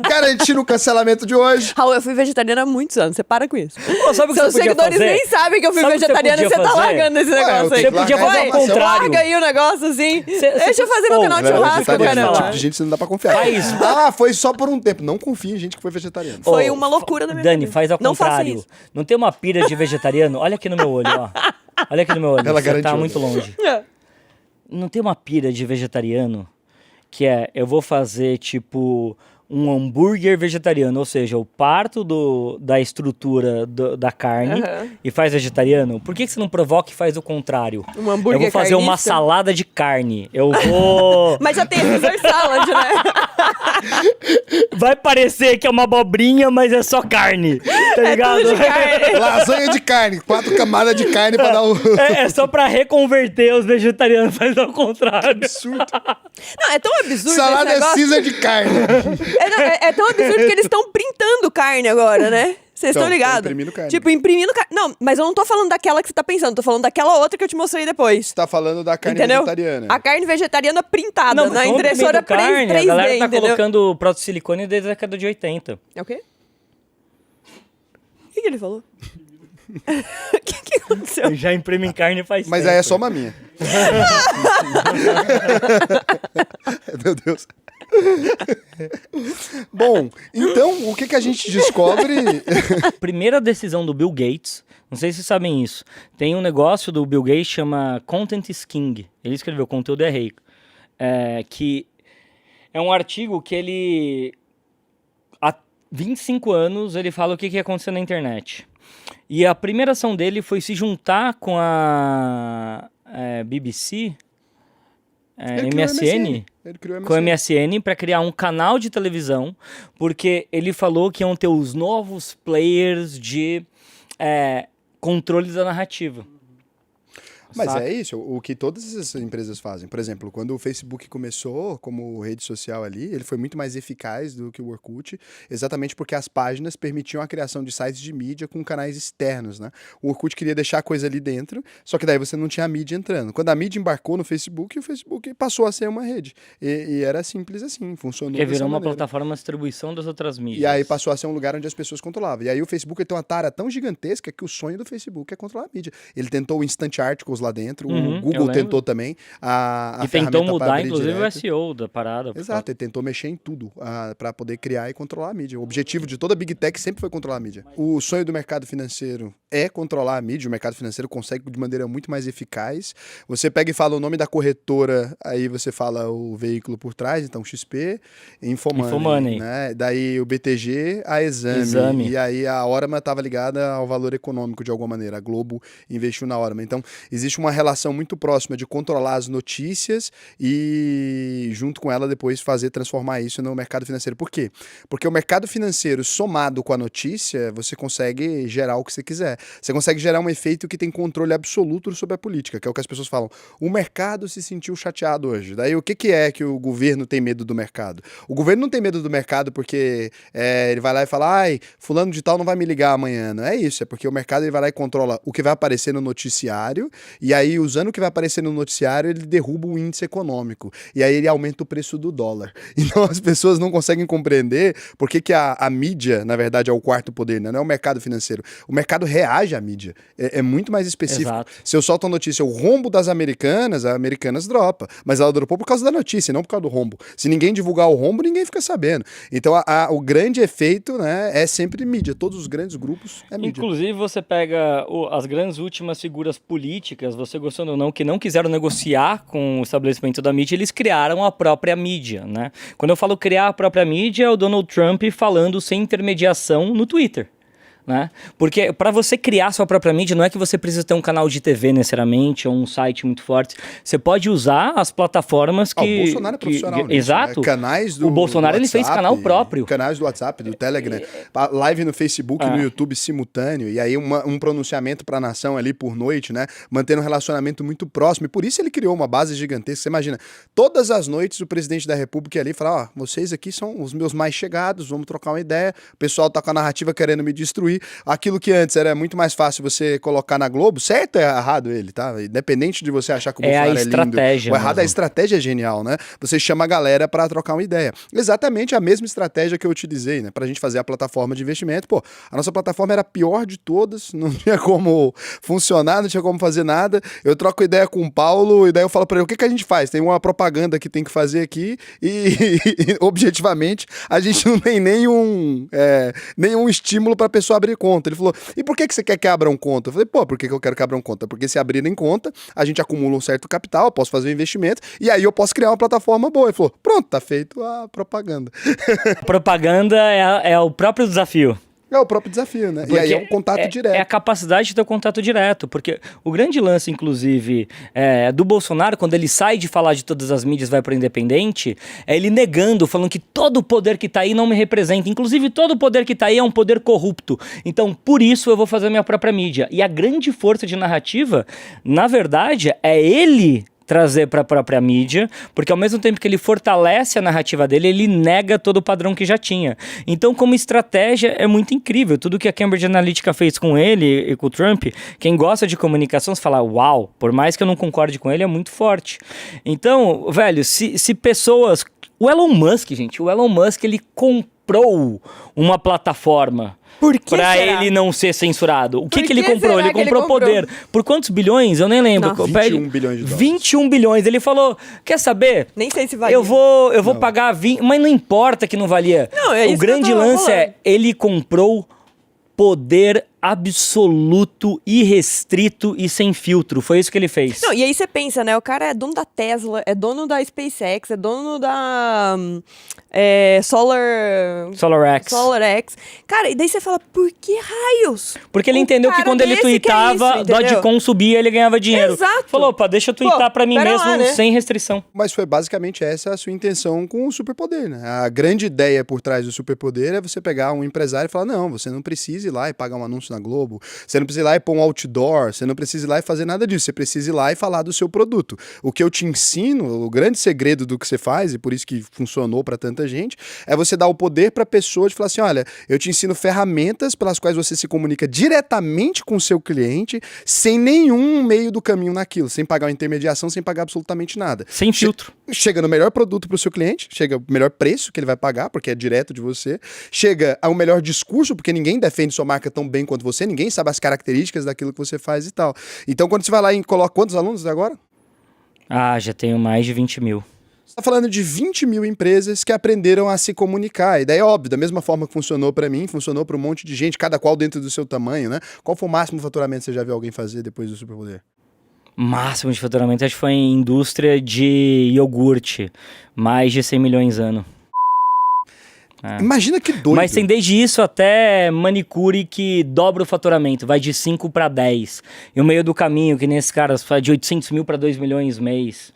Speaker 1: Garantindo o cancelamento de hoje.
Speaker 3: Raul, eu fui vegetariana há muitos anos, você para com isso.
Speaker 2: Pô, sabe o que
Speaker 3: Seus
Speaker 2: você podia
Speaker 3: seguidores
Speaker 2: fazer?
Speaker 3: nem sabem que eu fui
Speaker 2: Sabe o que você
Speaker 3: vegetariana e
Speaker 2: podia
Speaker 3: você tá
Speaker 2: fazer?
Speaker 3: largando esse
Speaker 1: Ué, eu
Speaker 3: negócio aí.
Speaker 1: tenho que
Speaker 2: Você podia
Speaker 1: largar
Speaker 2: fazer
Speaker 1: a
Speaker 2: ao
Speaker 1: informação.
Speaker 2: contrário.
Speaker 3: Larga aí o negócio assim.
Speaker 2: Cê-
Speaker 3: Deixa eu fazer meu
Speaker 2: Ô,
Speaker 3: canal de
Speaker 2: velho,
Speaker 3: churrasco,
Speaker 1: Vegetariano é um
Speaker 3: cara.
Speaker 1: tipo de gente que você não dá pra confiar.
Speaker 2: Faz.
Speaker 1: Foi só por um tempo. Não confia em gente que foi vegetariano.
Speaker 3: Foi
Speaker 2: Ô,
Speaker 3: uma loucura na minha
Speaker 2: Dani,
Speaker 3: vida.
Speaker 2: faz ao
Speaker 3: Não faça
Speaker 2: contrário.
Speaker 3: isso.
Speaker 2: Não tem uma pira de vegetariano? Olha aqui no meu olho, ó. Olha aqui no meu olho.
Speaker 1: Ela
Speaker 2: Você tá
Speaker 1: garantiu.
Speaker 2: muito longe.
Speaker 3: É.
Speaker 2: Não tem uma pira de vegetariano que é, eu vou fazer, tipo, um hambúrguer vegetariano, ou seja, eu parto da estrutura da carne e faz vegetariano, por que você não provoca e faz o contrário?
Speaker 3: Um hambúrguer
Speaker 2: Eu vou fazer uma
Speaker 3: carnista.
Speaker 2: salada de carne. Eu vou...
Speaker 3: Mas já tem a Caesar salad, né?
Speaker 2: Vai parecer que é uma abobrinha, mas é só carne. Tá ligado?
Speaker 3: Tudo de carne.
Speaker 1: Lasanha de carne, 4 camadas de carne pra dar o...
Speaker 2: É só pra reconverter os vegetarianos, faz ao contrário.
Speaker 1: absurdo.
Speaker 3: Não, é tão absurdo
Speaker 1: Salada
Speaker 3: esse negócio.
Speaker 1: Caesar de carne.
Speaker 3: É tão absurdo que eles estão printando carne agora, né? Vocês estão
Speaker 1: Tão
Speaker 3: ligados?
Speaker 1: imprimindo carne.
Speaker 3: Tipo, imprimindo carne. Não, mas eu não tô falando daquela que você tá pensando, tô falando daquela outra que eu te mostrei depois.
Speaker 1: Você tá falando da carne
Speaker 3: Entendeu?
Speaker 1: vegetariana.
Speaker 3: A carne vegetariana printada
Speaker 2: Não,
Speaker 3: na
Speaker 2: tão
Speaker 3: impressora
Speaker 2: imprimindo carne,
Speaker 3: 3D,
Speaker 2: a galera tá
Speaker 3: entendeu?
Speaker 2: colocando proto-silicone desde a década de 80.
Speaker 3: É o quê? O que ele falou? O que aconteceu?
Speaker 2: Eu já imprimo em carne faz
Speaker 1: Mas
Speaker 2: tempo.
Speaker 1: aí é só uma minha. Meu Deus. Bom, então, o que a gente descobre...
Speaker 2: Primeira decisão do Bill Gates, não sei se vocês sabem isso, tem um negócio do Bill Gates chama Content is King. Ele escreveu Conteúdo é Rei. Que é um artigo que ele... Há 25 anos ele fala o que aconteceu na internet. E a primeira ação dele foi se juntar com a BBC,
Speaker 1: Ele criou
Speaker 2: MSN,
Speaker 1: Ele criou
Speaker 2: com o MSN para criar um canal de televisão, porque ele falou que iam ter os novos players de controle da narrativa.
Speaker 1: Mas
Speaker 2: Saca?
Speaker 1: é isso, o que todas essas empresas fazem. Por exemplo, quando o Facebook começou como rede social ali, ele foi muito mais eficaz do que o Orkut, exatamente porque as páginas permitiam a criação de sites de mídia com canais externos, né? O Orkut queria deixar a coisa ali dentro, só que daí você não tinha a mídia entrando. Quando a mídia embarcou no Facebook, o Facebook passou a ser uma rede. E era simples assim, funcionou
Speaker 2: Porque
Speaker 1: dessa
Speaker 2: virou uma
Speaker 1: maneira.
Speaker 2: plataforma de distribuição das outras mídias.
Speaker 1: E aí passou a ser um lugar onde as pessoas controlavam. E aí o Facebook tem uma tara tão gigantesca que o sonho do Facebook é controlar a mídia. Ele tentou o Instant Articles lá dentro,
Speaker 2: Uhum,
Speaker 1: o Google
Speaker 2: eu
Speaker 1: tentou
Speaker 2: lembro.
Speaker 1: também.
Speaker 2: E tentou
Speaker 1: ferramenta pra
Speaker 2: mudar,
Speaker 1: abrir
Speaker 2: inclusive,
Speaker 1: direto.
Speaker 2: o SEO da parada.
Speaker 1: Exato, ele tentou mexer em tudo para poder criar e controlar a mídia. O objetivo de toda Big Tech sempre foi controlar a mídia. O sonho do mercado financeiro é controlar a mídia. O mercado financeiro consegue de maneira muito mais eficaz. Você pega e fala o nome da corretora, aí você fala o veículo por trás, então XP, Infomoney. Né? Daí o BTG, a Exame. E aí a Orama estava ligada ao valor econômico de alguma maneira. A Globo investiu na Orama. Então existe uma relação muito próxima de controlar as notícias e, junto com ela, depois transformar isso no mercado financeiro. Por quê? Porque o mercado financeiro, somado com a notícia, você consegue gerar o que você quiser. Você consegue gerar um efeito que tem controle absoluto sobre a política, que é o que as pessoas falam. O mercado se sentiu chateado hoje. Daí o que é que o governo tem medo do mercado? O governo não tem medo do mercado porque ele vai lá e fala, ai, fulano de tal não vai me ligar amanhã. Não é isso, é porque o mercado ele vai lá e controla o que vai aparecer no noticiário, e aí usando o que vai aparecer no noticiário, ele derruba o índice econômico. E aí ele aumenta o preço do dólar. Então as pessoas não conseguem compreender por que a mídia, na verdade, é o quarto poder, né? Não é o mercado financeiro. O mercado reage à mídia. É muito mais específico.
Speaker 2: Exato.
Speaker 1: Se eu solto a notícia, o rombo das Americanas, a Americanas dropa. Mas ela dropou por causa da notícia, não por causa do rombo. Se ninguém divulgar o rombo, ninguém fica sabendo. Então o grande efeito, né, é sempre mídia. Todos os grandes grupos é mídia.
Speaker 2: Inclusive, você pega as grandes últimas figuras políticas, você gostando ou não, que não quiseram negociar com o estabelecimento da mídia, eles criaram a própria mídia, né? Quando eu falo criar a própria mídia, é o Donald Trump falando sem intermediação no Twitter. Né? Porque para você criar sua própria mídia, não é que você precisa ter um canal de TV necessariamente ou um site muito forte. Você pode usar as plataformas que...
Speaker 1: O Bolsonaro é profissional nisso,
Speaker 2: Exato.
Speaker 1: Né? Canais do
Speaker 2: o Bolsonaro
Speaker 1: do
Speaker 2: ele fez canal próprio.
Speaker 1: Canais do WhatsApp, do Telegram, live no Facebook, no YouTube simultâneo, e aí um pronunciamento para a nação ali por noite, né? Mantendo um relacionamento muito próximo. E por isso ele criou uma base gigantesca. Você imagina, todas as noites o presidente da República ia ali e falava, vocês aqui são os meus mais chegados, vamos trocar uma ideia. O pessoal tá com a narrativa querendo me destruir. Aquilo que antes era muito mais fácil você colocar na Globo, certo ou errado ele, tá? Independente de você achar que o Bolsonaro é lindo.
Speaker 2: Estratégia.
Speaker 1: O errado, a estratégia é genial, né? Você chama a galera pra trocar uma ideia. Exatamente a mesma estratégia que eu utilizei, né? Pra gente fazer a plataforma de investimento. Pô, a nossa plataforma era a pior de todas, não tinha como funcionar, não tinha como fazer nada. Eu troco ideia com o Paulo e daí eu falo pra ele, o que a gente faz? Tem uma propaganda que tem que fazer aqui e objetivamente, a gente não tem nenhum estímulo pra pessoa abrir abrir conta. Ele falou, e por que você quer que abram conta? Eu falei, pô, por que eu quero que abram conta? Porque se abrirem conta, a gente acumula um certo capital, eu posso fazer um investimento, e aí eu posso criar uma plataforma boa. Ele falou, pronto, tá feito a propaganda.
Speaker 2: A propaganda é o próprio desafio.
Speaker 1: É o próprio desafio, né?
Speaker 2: Porque
Speaker 1: e aí é um contato direto.
Speaker 2: É a capacidade de ter um contato direto. Porque o grande lance, inclusive, do Bolsonaro, quando ele sai de falar de todas as mídias e vai para o independente, é ele negando, falando que todo o poder que tá aí não me representa. Inclusive, todo o poder que tá aí é um poder corrupto. Então, por isso, eu vou fazer a minha própria mídia. E a grande força de narrativa, na verdade, é ele trazer para a própria mídia, porque ao mesmo tempo que ele fortalece a narrativa dele, ele nega todo o padrão que já tinha. Então, como estratégia, é muito incrível. Tudo que a Cambridge Analytica fez com ele e com o Trump, quem gosta de comunicação, você fala, uau, por mais que eu não concorde com ele, é muito forte. Então, velho, se pessoas... O Elon Musk, gente, ele comprou uma plataforma
Speaker 3: Por que
Speaker 2: pra
Speaker 3: será?
Speaker 2: ele não ser censurado. O que ele
Speaker 3: que
Speaker 2: comprou?
Speaker 3: será
Speaker 2: Ele
Speaker 3: que ele
Speaker 2: comprou
Speaker 3: comprou?
Speaker 2: poder. Por quantos bilhões? Eu nem lembro.
Speaker 3: Nossa.
Speaker 1: 21 bilhões de dólares.
Speaker 2: 21 bilhões. Ele falou, quer saber?
Speaker 3: Nem sei se vai.
Speaker 2: Eu vou pagar 20, mas não importa que não valia.
Speaker 3: Não, é isso
Speaker 2: o
Speaker 3: que eu
Speaker 2: grande
Speaker 3: tô
Speaker 2: lance
Speaker 3: falando.
Speaker 2: é, ele comprou poder absoluto, irrestrito e sem filtro. Foi isso que ele fez.
Speaker 3: Não, e aí você pensa, né? O cara é dono da Tesla, é dono da SpaceX, é dono da SolarX. Cara, e daí você fala, por que raios?
Speaker 2: Porque ele
Speaker 3: Um
Speaker 2: entendeu que
Speaker 3: cara
Speaker 2: quando ele
Speaker 3: desse quer
Speaker 2: tweetava,
Speaker 3: isso, entendeu?
Speaker 2: Dodgecoin subia, ele ganhava dinheiro.
Speaker 3: Exato.
Speaker 2: Falou, opa, deixa eu tweetar
Speaker 3: Pô,
Speaker 2: pra mim
Speaker 3: pera
Speaker 2: mesmo
Speaker 3: lá, né?
Speaker 2: sem restrição.
Speaker 1: Mas foi basicamente essa a sua intenção com o superpoder, né? A grande ideia por trás do superpoder é você pegar um empresário e falar, não, você não precisa ir lá e pagar um anúncio na Globo, você não precisa ir lá e pôr um outdoor, você não precisa ir lá e fazer nada disso, você precisa ir lá e falar do seu produto. O que eu te ensino, o grande segredo do que você faz, e por isso que funcionou para tanta gente, é você dar o poder para a pessoa de falar assim, olha, eu te ensino ferramentas pelas quais você se comunica diretamente com o seu cliente, sem nenhum meio do caminho naquilo, sem pagar uma intermediação, sem pagar absolutamente nada.
Speaker 2: Sem filtro.
Speaker 1: Chega no melhor produto para o seu cliente, chega o melhor preço que ele vai pagar, porque é direto de você, chega ao melhor discurso, porque ninguém defende sua marca tão bem quanto você, ninguém sabe as características daquilo que você faz e tal. Então, quando você vai lá e coloca quantos alunos agora?
Speaker 2: Ah, já tenho mais de 20 mil.
Speaker 1: Você está falando de 20 mil empresas que aprenderam a se comunicar. E daí é óbvio, da mesma forma que funcionou para mim, funcionou para um monte de gente, cada qual dentro do seu tamanho, né? Qual foi o máximo faturamento que você já viu alguém fazer depois do superpoder?
Speaker 2: Máximo de faturamento, acho que foi em indústria de iogurte. Mais de 100 milhões ano.
Speaker 1: Imagina que doido.
Speaker 2: Mas tem desde isso até manicure que dobra o faturamento, vai de 5 para 10. E o meio do caminho, que nesses caras faz de 800 mil para 2 milhões mês.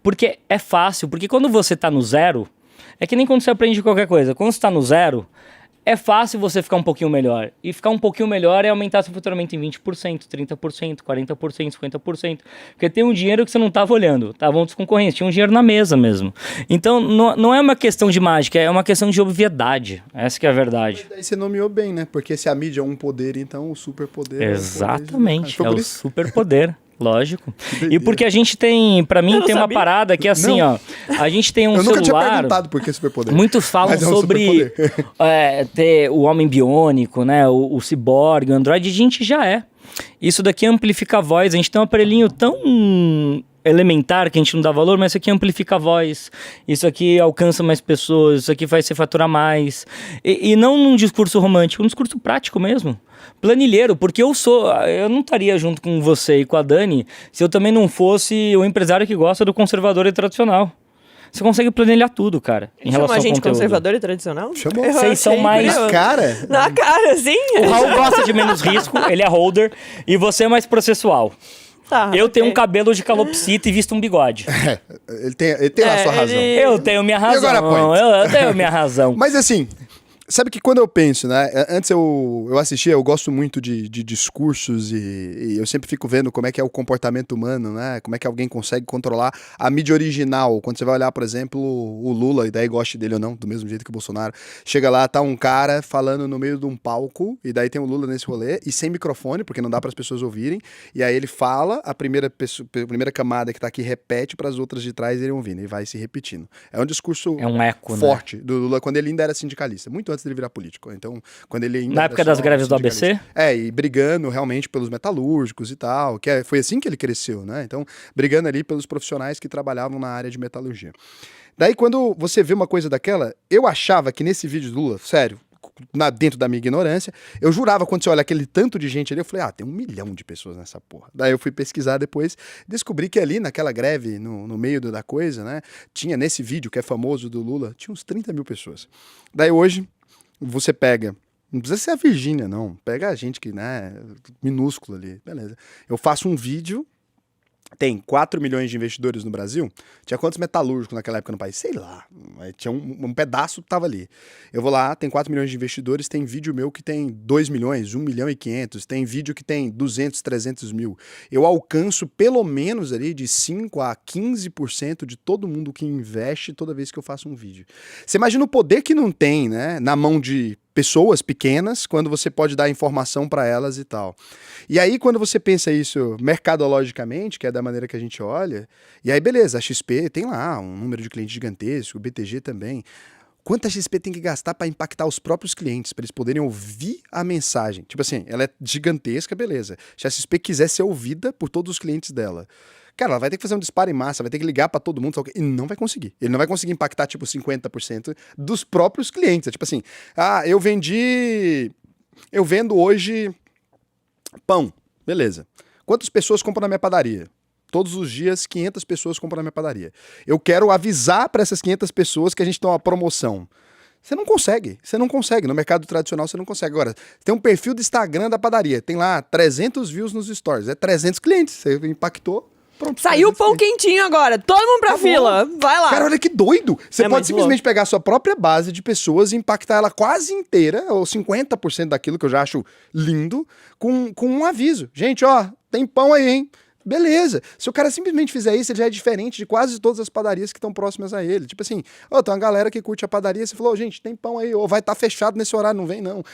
Speaker 2: Porque é fácil, porque quando você tá no zero, é que nem quando você aprende qualquer coisa. Quando você tá no zero, é fácil você ficar um pouquinho melhor. E ficar um pouquinho melhor é aumentar seu faturamento em 20%, 30%, 40%, 50%. Porque tem um dinheiro que você não estava olhando. Estavam outros concorrentes, tinha um dinheiro na mesa mesmo. Então, não é uma questão de mágica, é uma questão de obviedade. Essa que é a verdade.
Speaker 1: Mas daí você nomeou bem, né? Porque se a mídia é um poder, então o superpoder
Speaker 2: Exatamente,
Speaker 1: é
Speaker 2: é
Speaker 1: por
Speaker 2: o
Speaker 1: isso.
Speaker 2: superpoder. Lógico.
Speaker 1: doideira.
Speaker 2: E porque a gente tem, pra mim,
Speaker 3: Eu não
Speaker 2: tem uma
Speaker 3: sabia.
Speaker 2: parada que é assim,
Speaker 1: Não.
Speaker 2: ó. A gente tem um
Speaker 1: Eu nunca tinha
Speaker 2: celular.
Speaker 1: perguntado por que superpoder.
Speaker 2: Muitos falam
Speaker 1: Mas é um
Speaker 2: sobre
Speaker 1: superpoder.
Speaker 2: ter o homem biônico, né? O ciborgue, o androide, a gente já é. Isso daqui amplifica a voz. A gente tem um aparelhinho tão elementar que a gente não dá valor, mas isso aqui amplifica a voz. Isso aqui alcança mais pessoas. Isso aqui faz você faturar mais. E não num discurso romântico, num discurso prático mesmo. Planilheiro, porque eu não estaria junto com você e com a Dani se eu também não fosse o empresário que gosta do conservador e tradicional. Você consegue planilhar tudo, cara, em relação
Speaker 3: Chama a
Speaker 2: ao
Speaker 3: gente
Speaker 2: conteúdo.
Speaker 3: conservador e tradicional?
Speaker 1: Chamou.
Speaker 3: Eu
Speaker 2: Vocês são
Speaker 3: achei
Speaker 2: mais-
Speaker 3: curioso.
Speaker 1: Cara,
Speaker 3: Na cara, sim.
Speaker 2: O Raul gosta de menos risco, ele é holder, e você é mais processual.
Speaker 3: Tá,
Speaker 2: Eu tenho um
Speaker 3: ok.
Speaker 2: cabelo de calopsita e visto um bigode.
Speaker 1: ele tem a sua razão.
Speaker 2: Eu tenho minha razão.
Speaker 1: agora, Point?
Speaker 2: Eu tenho minha razão.
Speaker 1: Mas assim, sabe que quando eu penso, né? Antes eu assistia, eu gosto muito de discursos e eu sempre fico vendo como é que é o comportamento humano, né? Como é que alguém consegue controlar a mídia original. Quando você vai olhar, por exemplo, o Lula, e daí goste dele ou não, do mesmo jeito que o Bolsonaro, chega lá, tá um cara falando no meio de um palco, e daí tem o Lula nesse rolê, e sem microfone, porque não dá para as pessoas ouvirem, e aí ele fala, a primeira camada que tá aqui repete para as outras de trás irem ouvindo, e vai se repetindo. É um discurso
Speaker 2: É um eco, né?
Speaker 1: forte do Lula quando ele ainda era sindicalista, muito antes dele virar político. Então, quando ele ainda
Speaker 2: Na
Speaker 1: era
Speaker 2: época
Speaker 1: só
Speaker 2: das greves do ABC?
Speaker 1: sindicalista. E brigando realmente pelos metalúrgicos e tal, foi assim que ele cresceu, né? Então, brigando ali pelos profissionais que trabalhavam na área de metalurgia. Daí, quando você vê uma coisa daquela, eu achava que nesse vídeo do Lula, sério, dentro da minha ignorância, eu jurava, quando você olha aquele tanto de gente ali, eu falei, tem 1 milhão de pessoas nessa porra. Daí eu fui pesquisar depois, descobri que ali naquela greve, no meio da coisa, né, tinha nesse vídeo que é famoso do Lula, tinha uns 30 mil pessoas. Daí hoje, você pega, não precisa ser a Virgínia, não, pega a gente que, né, minúsculo ali, beleza. Eu faço um vídeo, tem 4 milhões de investidores no Brasil. Tinha quantos metalúrgicos naquela época no país? Sei lá. Tinha um pedaço que tava ali. Eu vou lá, tem 4 milhões de investidores, tem vídeo meu que tem 2 milhões, 1 milhão e 500, tem vídeo que tem 200, 300 mil. Eu alcanço pelo menos ali de 5 a 15% de todo mundo que investe toda vez que eu faço um vídeo. Você imagina o poder que não tem, né, na mão de pessoas pequenas, quando você pode dar informação para elas e tal. E aí, quando você pensa isso mercadologicamente, que é da maneira que a gente olha, e aí beleza, a XP tem lá um número de clientes gigantesco, o BTG também. Quanto a XP tem que gastar para impactar os próprios clientes, para eles poderem ouvir a mensagem? Tipo assim, ela é gigantesca, beleza. Se a XP quiser ser ouvida por todos os clientes dela, cara, ela vai ter que fazer um disparo em massa, vai ter que ligar pra todo mundo, e não vai conseguir. Ele não vai conseguir impactar, tipo, 50% dos próprios clientes. É tipo assim, eu vendo hoje pão, beleza. Quantas pessoas compram na minha padaria? Todos os dias, 500 pessoas compram na minha padaria. Eu quero avisar para essas 500 pessoas que a gente tem uma promoção. Você não consegue. No mercado tradicional você não consegue. Agora, tem um perfil do Instagram da padaria, tem lá 300 views nos stories, é 300 clientes, você impactou. Pronto,
Speaker 3: saiu o pão quentinho agora. Todo mundo pra fila. Vai lá.
Speaker 1: Cara, olha que doido. Você pode simplesmente pegar a sua própria base de pessoas e impactar ela quase inteira, ou 50% daquilo que eu já acho lindo, com um aviso. Gente, tem pão aí, hein? Beleza. Se o cara simplesmente fizer isso, ele já é diferente de quase todas as padarias que estão próximas a ele. Tipo assim, tem uma galera que curte a padaria, você falou, gente, tem pão aí, ou vai estar fechado nesse horário, não vem não.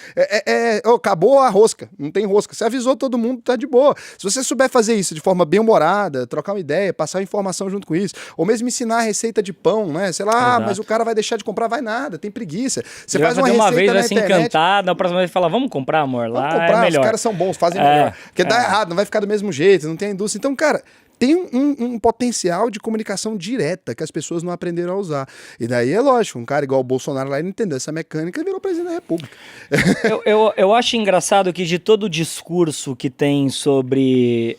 Speaker 1: Acabou a rosca, não tem rosca. Você avisou todo mundo, tá de boa. Se você souber fazer isso de forma bem-humorada, trocar uma ideia, passar informação junto com isso, ou mesmo ensinar a receita de pão, né? Sei lá, mas o cara vai deixar de comprar, vai nada, tem preguiça. Você faz uma receita
Speaker 2: vez,
Speaker 1: na
Speaker 2: vai se
Speaker 1: internet,
Speaker 2: encantar, na próxima vez fala, vamos comprar, amor, lá
Speaker 1: vamos comprar,
Speaker 2: é melhor.
Speaker 1: Os caras são bons, fazem melhor. Porque dá errado, não vai ficar do mesmo jeito, não tem indústria. Então, cara, tem um potencial de comunicação direta que as pessoas não aprenderam a usar. E daí é lógico, um cara igual o Bolsonaro lá, ele entendeu essa mecânica e virou presidente da República.
Speaker 2: Eu acho engraçado que de todo o discurso que tem sobre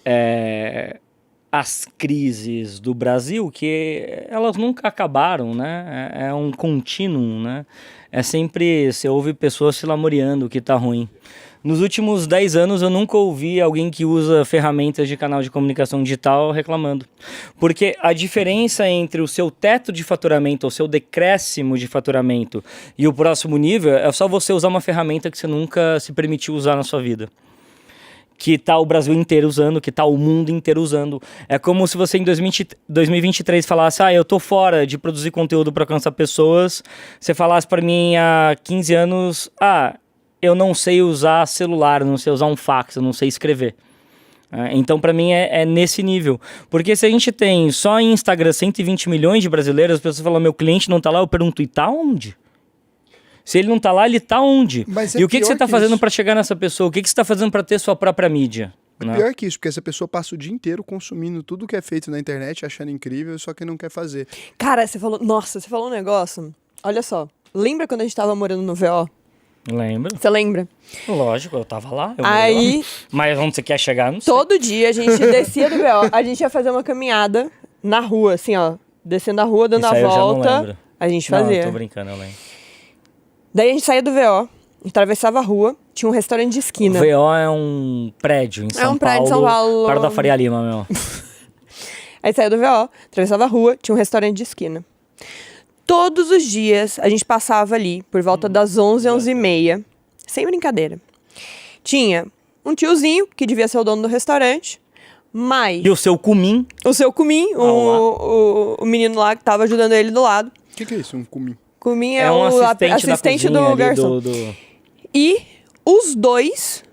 Speaker 2: as crises do Brasil, que elas nunca acabaram, né? É um contínuo, né? É sempre, você ouve pessoas se lamuriando que tá ruim. Nos últimos 10 anos eu nunca ouvi alguém que usa ferramentas de canal de comunicação digital reclamando. Porque a diferença entre o seu teto de faturamento, o seu decréscimo de faturamento e o próximo nível é só você usar uma ferramenta que você nunca se permitiu usar na sua vida. Que tá o Brasil inteiro usando, que tá o mundo inteiro usando. É como se você em 2023 falasse, eu tô fora de produzir conteúdo para alcançar pessoas. Você falasse para mim há 15 anos, eu não sei usar celular, eu não sei usar um fax, eu não sei escrever. Então, para mim, é nesse nível. Porque se a gente tem só em Instagram 120 milhões de brasileiros, as pessoas falam, meu cliente não tá lá, eu pergunto, e tá onde? Se ele não tá lá, ele tá onde? E o que você tá fazendo para chegar nessa pessoa? O que você tá fazendo para ter sua própria mídia?
Speaker 1: Pior que isso, porque essa pessoa passa o dia inteiro consumindo tudo que é feito na internet, achando incrível, só que não quer fazer.
Speaker 3: Cara, você falou um negócio. Olha só, lembra quando a gente tava morando no VO?
Speaker 2: Lembro.
Speaker 3: Você lembra?
Speaker 2: Lógico, eu tava lá.
Speaker 3: Aí,
Speaker 2: mas onde você quer chegar, não sei.
Speaker 3: Todo dia a gente descia do VO, a gente ia fazer uma caminhada na rua, assim, descendo a rua, dando a volta. A gente fazia.
Speaker 2: Não, tô brincando, eu lembro.
Speaker 3: Daí a gente saía do VO, atravessava a rua, tinha um restaurante de esquina.
Speaker 2: O VO é um prédio em São Paulo. É um prédio em São Paulo. Perto da Faria Lima, meu.
Speaker 3: Aí saía do VO, atravessava a rua, tinha um restaurante de esquina. Todos os dias a gente passava ali por volta das 11, 11h30. Sem brincadeira. Tinha um tiozinho, que devia ser o dono do restaurante, mas...
Speaker 2: E o seu cumim?
Speaker 3: O seu cumim, o menino lá que tava ajudando ele do lado.
Speaker 1: O que é isso, um cumim?
Speaker 3: Cumim é um assistente do garçom. E os dois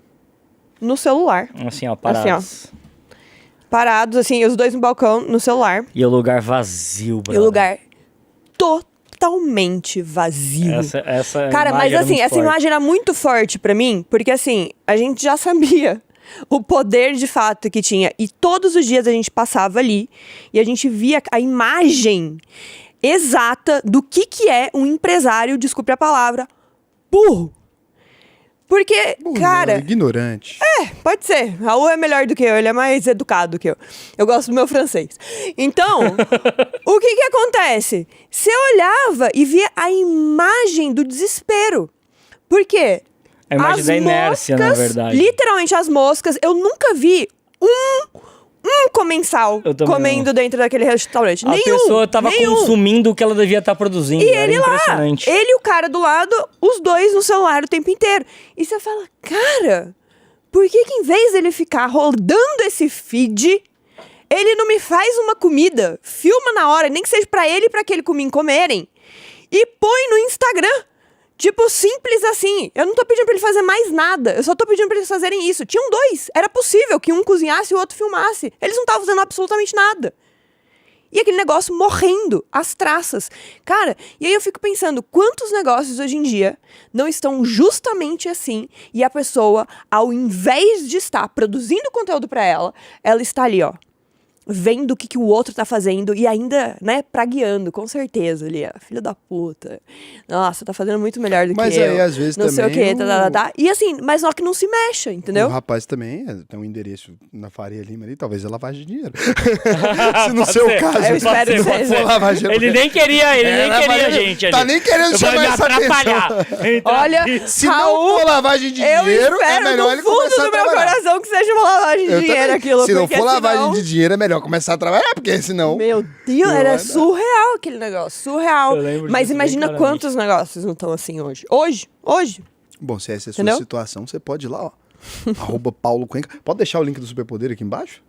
Speaker 3: no celular.
Speaker 2: Assim, parados.
Speaker 3: Assim, parados, assim, os dois no balcão, no celular.
Speaker 2: E o lugar vazio, brother.
Speaker 3: E o lugar totalmente vazio.
Speaker 2: Essa
Speaker 3: cara, mas assim, essa imagem era muito forte pra mim, porque assim, a gente já sabia o poder de fato que tinha. E todos os dias a gente passava ali e a gente via a imagem exata do que é um empresário, desculpe a palavra, burro. Porque, cara...
Speaker 1: Ignorante.
Speaker 3: Pode ser. Raul é melhor do que eu, ele é mais educado que eu. Eu gosto do meu francês. Então, o que acontece? Você olhava e via a imagem do desespero. Por quê?
Speaker 2: A imagem da inércia, na verdade.
Speaker 3: Literalmente, as moscas, eu nunca vi um comensal comendo dentro daquele restaurante.
Speaker 2: A pessoa tava consumindo o que ela devia estar produzindo.
Speaker 3: E
Speaker 2: Era
Speaker 3: ele lá,
Speaker 2: impressionante.
Speaker 3: ele e o cara do lado, os dois no celular o tempo inteiro. E você fala, cara, por que em vez dele ficar rodando esse feed, ele não me faz uma comida, filma na hora, nem que seja pra ele e pra aquele comim comerem, e põe no Instagram? Tipo, simples assim. Eu não tô pedindo pra ele fazer mais nada. Eu só tô pedindo pra eles fazerem isso. Tinham dois. Era possível que um cozinhasse e o outro filmasse. Eles não estavam fazendo absolutamente nada. E aquele negócio morrendo, as traças. Cara, e aí eu fico pensando, quantos negócios hoje em dia não estão justamente assim, e a pessoa, ao invés de estar produzindo conteúdo pra ela, ela está ali, ó, vendo o que o outro tá fazendo e ainda, né, pragueando, com certeza, ali, ó, filho da puta. Nossa, tá fazendo muito melhor do
Speaker 1: Mas
Speaker 3: que eu.
Speaker 1: aí, às vezes,
Speaker 3: não sei o
Speaker 1: também
Speaker 3: quê, tá. E assim, mas só que não se mexa, entendeu?
Speaker 1: O rapaz também tem um endereço na Faria Lima ali, talvez é lavagem de dinheiro. Se no seu
Speaker 2: ser.
Speaker 1: caso,
Speaker 3: Eu espero que
Speaker 1: for
Speaker 3: seja.
Speaker 1: lavagem de
Speaker 2: Ele
Speaker 1: dinheiro.
Speaker 2: nem queria, a gente ali.
Speaker 1: Tá nem querendo chamar
Speaker 2: me
Speaker 1: essa
Speaker 2: atrapalhar.
Speaker 1: atenção.
Speaker 2: Então,
Speaker 3: Olha,
Speaker 1: Se
Speaker 3: Raul,
Speaker 1: não for lavagem de
Speaker 3: eu
Speaker 1: dinheiro, é
Speaker 3: espero
Speaker 1: melhor
Speaker 3: no
Speaker 1: ele
Speaker 3: fundo
Speaker 1: começar a
Speaker 3: do meu
Speaker 1: trabalhar.
Speaker 3: coração que seja uma lavagem de
Speaker 1: Eu
Speaker 3: dinheiro
Speaker 1: também.
Speaker 3: aquilo.
Speaker 1: Se não
Speaker 3: porque
Speaker 1: for lavagem
Speaker 3: senão...
Speaker 1: de dinheiro, é melhor começar a trabalhar, porque senão...
Speaker 3: Meu Deus,
Speaker 1: Não vai
Speaker 3: era
Speaker 1: dar.
Speaker 3: surreal aquele negócio, surreal.
Speaker 2: Eu lembro
Speaker 3: Mas
Speaker 2: disso bem
Speaker 3: imagina
Speaker 2: claramente.
Speaker 3: quantos negócios não estão assim hoje. Hoje.
Speaker 1: Bom, se essa é a sua
Speaker 3: Entendeu?
Speaker 1: situação, você pode ir lá, ó. @Paulo Cuenca. Pode deixar o link do Superpoder aqui embaixo?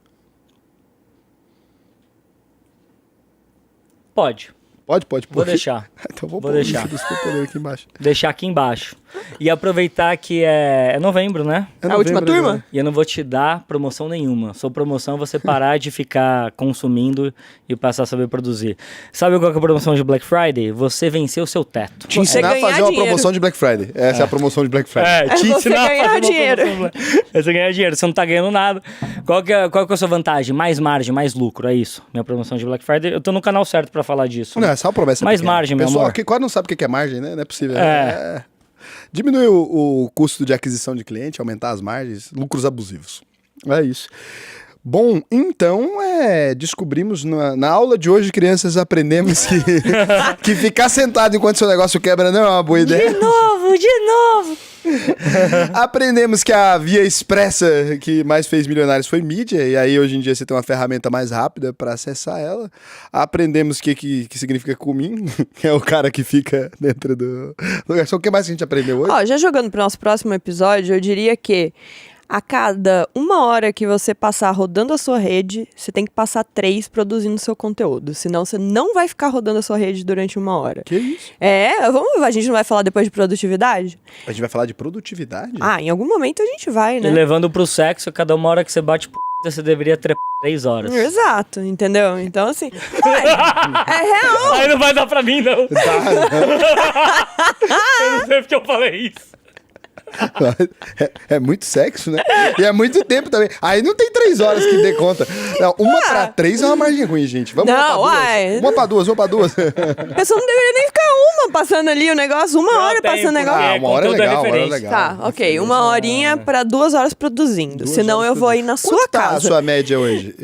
Speaker 2: Pode.
Speaker 1: Pode.
Speaker 2: Vou deixar.
Speaker 1: Então vou
Speaker 2: Vou
Speaker 1: pôr o
Speaker 2: deixar.
Speaker 1: link do Superpoder aqui embaixo.
Speaker 2: Deixar aqui embaixo. E aproveitar que é novembro, né?
Speaker 1: É
Speaker 3: A última
Speaker 1: novembro,
Speaker 3: turma?
Speaker 1: né?
Speaker 2: E eu não vou te dar promoção nenhuma. Sua promoção é você parar de ficar consumindo e passar a saber produzir. Sabe qual que é a promoção de Black Friday? Você venceu o seu teto.
Speaker 1: Te
Speaker 3: Você
Speaker 1: ensinar a
Speaker 3: ganhar
Speaker 1: fazer uma
Speaker 3: dinheiro.
Speaker 1: promoção de Black Friday. Essa é a promoção de Black Friday.
Speaker 2: te
Speaker 3: você
Speaker 2: ensinar a
Speaker 3: ganhar
Speaker 2: fazer uma
Speaker 3: dinheiro.
Speaker 2: promoção. É você ganhar dinheiro. Você não tá ganhando nada. Qual que é a sua vantagem? Mais margem, mais lucro. É isso. Minha promoção de Black Friday. Eu tô no canal certo pra falar disso.
Speaker 1: Não, é só uma promessa
Speaker 2: Mais
Speaker 1: pequena.
Speaker 2: margem, meu
Speaker 1: Pessoal
Speaker 2: amor.
Speaker 1: que quase não sabe o que é margem, né? Não é possível.
Speaker 2: É.
Speaker 1: Diminuir o custo de aquisição de cliente, aumentar as margens, lucros abusivos. É isso. Bom, então, descobrimos na aula de hoje, crianças, aprendemos que ficar sentado enquanto seu negócio quebra não é uma boa ideia.
Speaker 2: De novo!
Speaker 1: Aprendemos que a via expressa que mais fez milionários foi mídia, e aí hoje em dia você tem uma ferramenta mais rápida para acessar ela. Aprendemos que significa cumim, que é o cara que fica dentro do lugar. Só o que mais que a gente aprendeu hoje?
Speaker 3: Ó, já jogando pro nosso próximo episódio, eu diria que a cada 1 hora que você passar rodando a sua rede, você tem que passar 3 produzindo seu conteúdo. Senão você não vai ficar rodando a sua rede durante 1 hora.
Speaker 1: Que isso?
Speaker 3: A gente não vai falar depois de produtividade?
Speaker 1: A gente vai falar de produtividade?
Speaker 3: Ah, em algum momento a gente vai,
Speaker 2: E
Speaker 3: né?
Speaker 2: levando pro sexo, cada 1 hora que você bate p***, você deveria trepar 3 horas.
Speaker 3: Exato, entendeu? Então, assim, é real.
Speaker 2: Aí não vai dar pra mim, não. Eu não sei porque eu falei isso.
Speaker 1: É muito sexo, né? E é muito tempo também. Aí não tem 3 horas que dê conta. Não, 1 pra 3 é uma margem ruim, gente. Vamos
Speaker 3: Não,
Speaker 1: uma pra
Speaker 3: uai.
Speaker 1: 2. 1 pra 2, 1 pra 2.
Speaker 3: A pessoa não deveria nem ficar passando ali o negócio, 1 hora
Speaker 2: tem,
Speaker 3: passando o
Speaker 2: porque
Speaker 3: negócio.
Speaker 1: Ah, 1 hora é
Speaker 2: conteúdo é
Speaker 1: legal, 1 hora é
Speaker 2: referência.
Speaker 1: legal.
Speaker 3: Tá, ok. 1 horinha pra 2 horas produzindo.
Speaker 1: 2
Speaker 3: Senão
Speaker 1: horas
Speaker 3: eu vou
Speaker 1: por
Speaker 3: ir na
Speaker 1: dia.
Speaker 3: sua
Speaker 1: Quanto tá a
Speaker 3: casa.
Speaker 1: sua média hoje?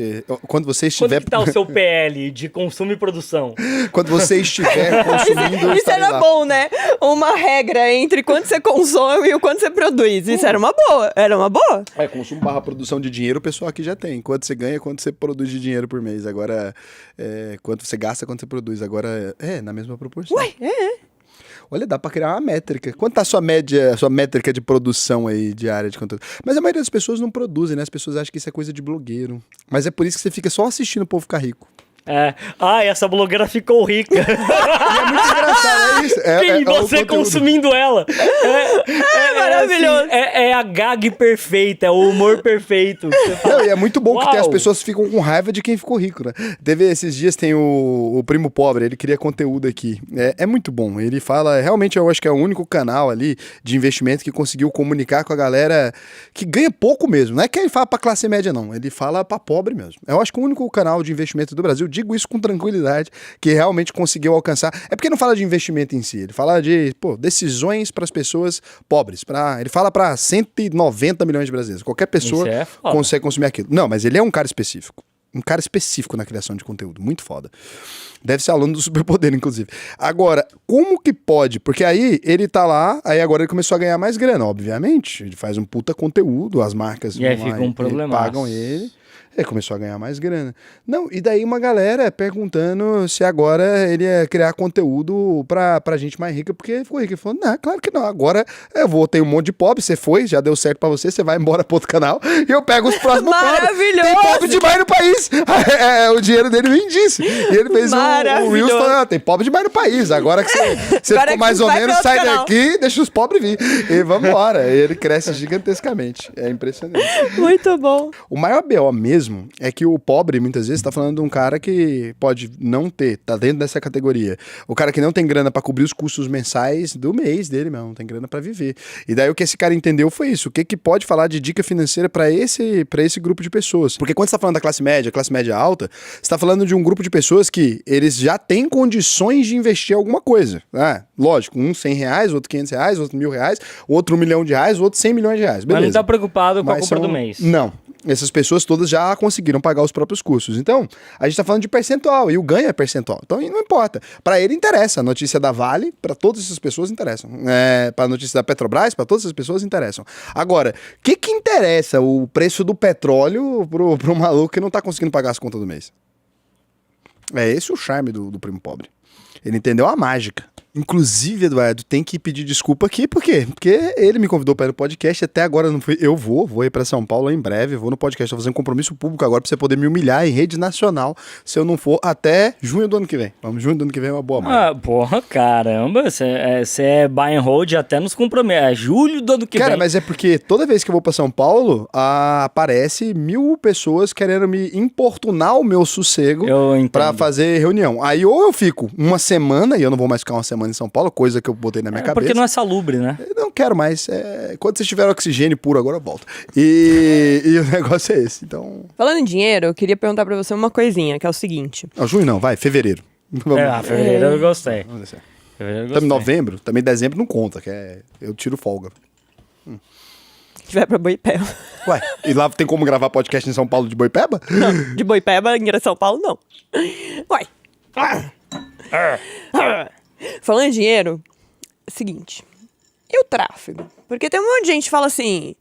Speaker 1: Quando você
Speaker 2: Quanto
Speaker 1: estiver...
Speaker 2: que tá o seu PL de consumo e produção?
Speaker 1: Quando você estiver consumindo...
Speaker 3: Isso
Speaker 1: estarei
Speaker 3: era
Speaker 1: lá.
Speaker 3: bom, né? Uma regra entre quanto você consome e o quanto você produz. Isso era uma boa. Era uma boa.
Speaker 1: Consumo / produção de dinheiro, o pessoal aqui já tem. Quanto você ganha, quanto você produz de dinheiro por mês. Agora, quanto você gasta, quanto você produz. Agora, na mesma proporção.
Speaker 3: Ué,
Speaker 1: Olha, dá pra criar uma métrica. Quanto tá a sua média, a sua métrica de produção aí, diária de conteúdo? Mas a maioria das pessoas não produzem, né? As pessoas acham que isso é coisa de blogueiro. Mas é por isso que você fica só assistindo o povo ficar rico.
Speaker 2: Essa blogueira ficou rica.
Speaker 1: E é muito engraçado, é isso.
Speaker 2: E
Speaker 1: o
Speaker 2: você
Speaker 1: conteúdo.
Speaker 2: consumindo ela. É
Speaker 3: maravilhoso.
Speaker 2: É a gag perfeita, é o humor perfeito. Você fala,
Speaker 1: Não, e é muito bom que tem as
Speaker 2: Uau.
Speaker 1: pessoas que ficam com raiva de quem ficou rico, né? Teve esses dias, tem o Primo Pobre, ele cria conteúdo aqui. É muito bom. Ele fala, realmente eu acho que é o único canal ali de investimento que conseguiu comunicar com a galera que ganha pouco mesmo. Não é que ele fala pra classe média, não. Ele fala pra pobre mesmo. Eu acho que o único canal de investimento do Brasil digo isso com tranquilidade, que realmente conseguiu alcançar. É porque não fala de investimento em si, ele fala de decisões para as pessoas pobres. Ele fala para 190 milhões de brasileiros. Qualquer pessoa consegue consumir aquilo. Não, mas ele é um cara específico. Um cara específico na criação de conteúdo. Muito foda. Deve ser aluno do Superpoder, inclusive. Agora, como que pode? Porque aí ele tá lá, aí agora ele começou a ganhar mais grana, obviamente. Ele faz um puta conteúdo, as marcas
Speaker 2: e aí fica um problema.
Speaker 1: Pagam ele. Ele começou a ganhar mais grana. Não, e daí uma galera perguntando se agora ele ia criar conteúdo pra gente mais rica, porque ele ficou rico. Ele falou, não, claro que não. Agora eu ter um monte de pobre, você foi, já deu certo pra você vai embora pro outro canal e eu pego os próximos pobres.
Speaker 3: Maravilhoso!
Speaker 1: Tem pobre demais no país. O dinheiro dele vem disso. E ele fez o Reels falando, tem pobre demais no país. Agora que você ficou mais ou menos, sai daqui, deixa os pobres vir. E vambora. E ele cresce gigantescamente. É impressionante.
Speaker 3: Muito bom.
Speaker 1: O maior BO mesmo é que o pobre, muitas vezes, tá falando de um cara que pode não ter, tá dentro dessa categoria. O cara que não tem grana pra cobrir os custos mensais do mês dele mesmo, não tem grana pra viver. E daí o que esse cara entendeu foi isso. O que pode falar de dica financeira pra esse grupo de pessoas? Porque quando você tá falando da classe média alta, você tá falando de um grupo de pessoas que eles já têm condições de investir alguma coisa. Lógico, um R$100, outro R$500, outro R$1.000, outro R$1 milhão, outro R$100 milhões. Beleza.
Speaker 2: Mas não tá preocupado com a compra do mês.
Speaker 1: Não. Essas pessoas todas já conseguiram pagar os próprios custos. Então, a gente tá falando de percentual, e o ganho é percentual. Então, não importa. Para ele interessa. A notícia da Vale, para todas essas pessoas interessam. Para a notícia da Petrobras, para todas essas pessoas interessam. Agora, o que interessa o preço do petróleo pro maluco que não tá conseguindo pagar as contas do mês? É esse o charme do primo pobre. Ele entendeu a mágica. Inclusive, Eduardo, tem que pedir desculpa aqui, por quê? Porque ele me convidou para ir no podcast, até agora não fui. Eu vou ir para São Paulo em breve, vou no podcast, tô fazendo um compromisso público agora para você poder me humilhar em rede nacional, se eu não for até junho do ano que vem. Junho do ano que vem é uma boa marca.
Speaker 2: Porra, caramba, você é buy and hold até nos compromissos. É julho do ano que vem.
Speaker 1: Cara, mas é porque toda vez que eu vou para São Paulo, aparece 1.000 pessoas querendo me importunar o meu sossego para fazer reunião. Aí ou eu fico uma semana, e eu não vou mais ficar uma semana em São Paulo, coisa que eu botei na minha cabeça.
Speaker 2: Porque não é salubre, né?
Speaker 1: Eu não quero mais. Quando vocês tiverem oxigênio puro, agora eu volto. E o negócio é esse. Então...
Speaker 3: Falando em dinheiro, eu queria perguntar pra você uma coisinha, que é o seguinte.
Speaker 1: Junho não, vai, fevereiro.
Speaker 2: Fevereiro eu gostei.
Speaker 1: Também novembro, também dezembro não conta, eu tiro folga.
Speaker 3: Se tiver pra Boipeba.
Speaker 1: Ué, e lá tem como gravar podcast em São Paulo de Boipeba?
Speaker 3: Não, de Boipeba em São Paulo, não. Uai. Falando em dinheiro, seguinte. E o tráfego? Porque tem um monte de gente que fala assim,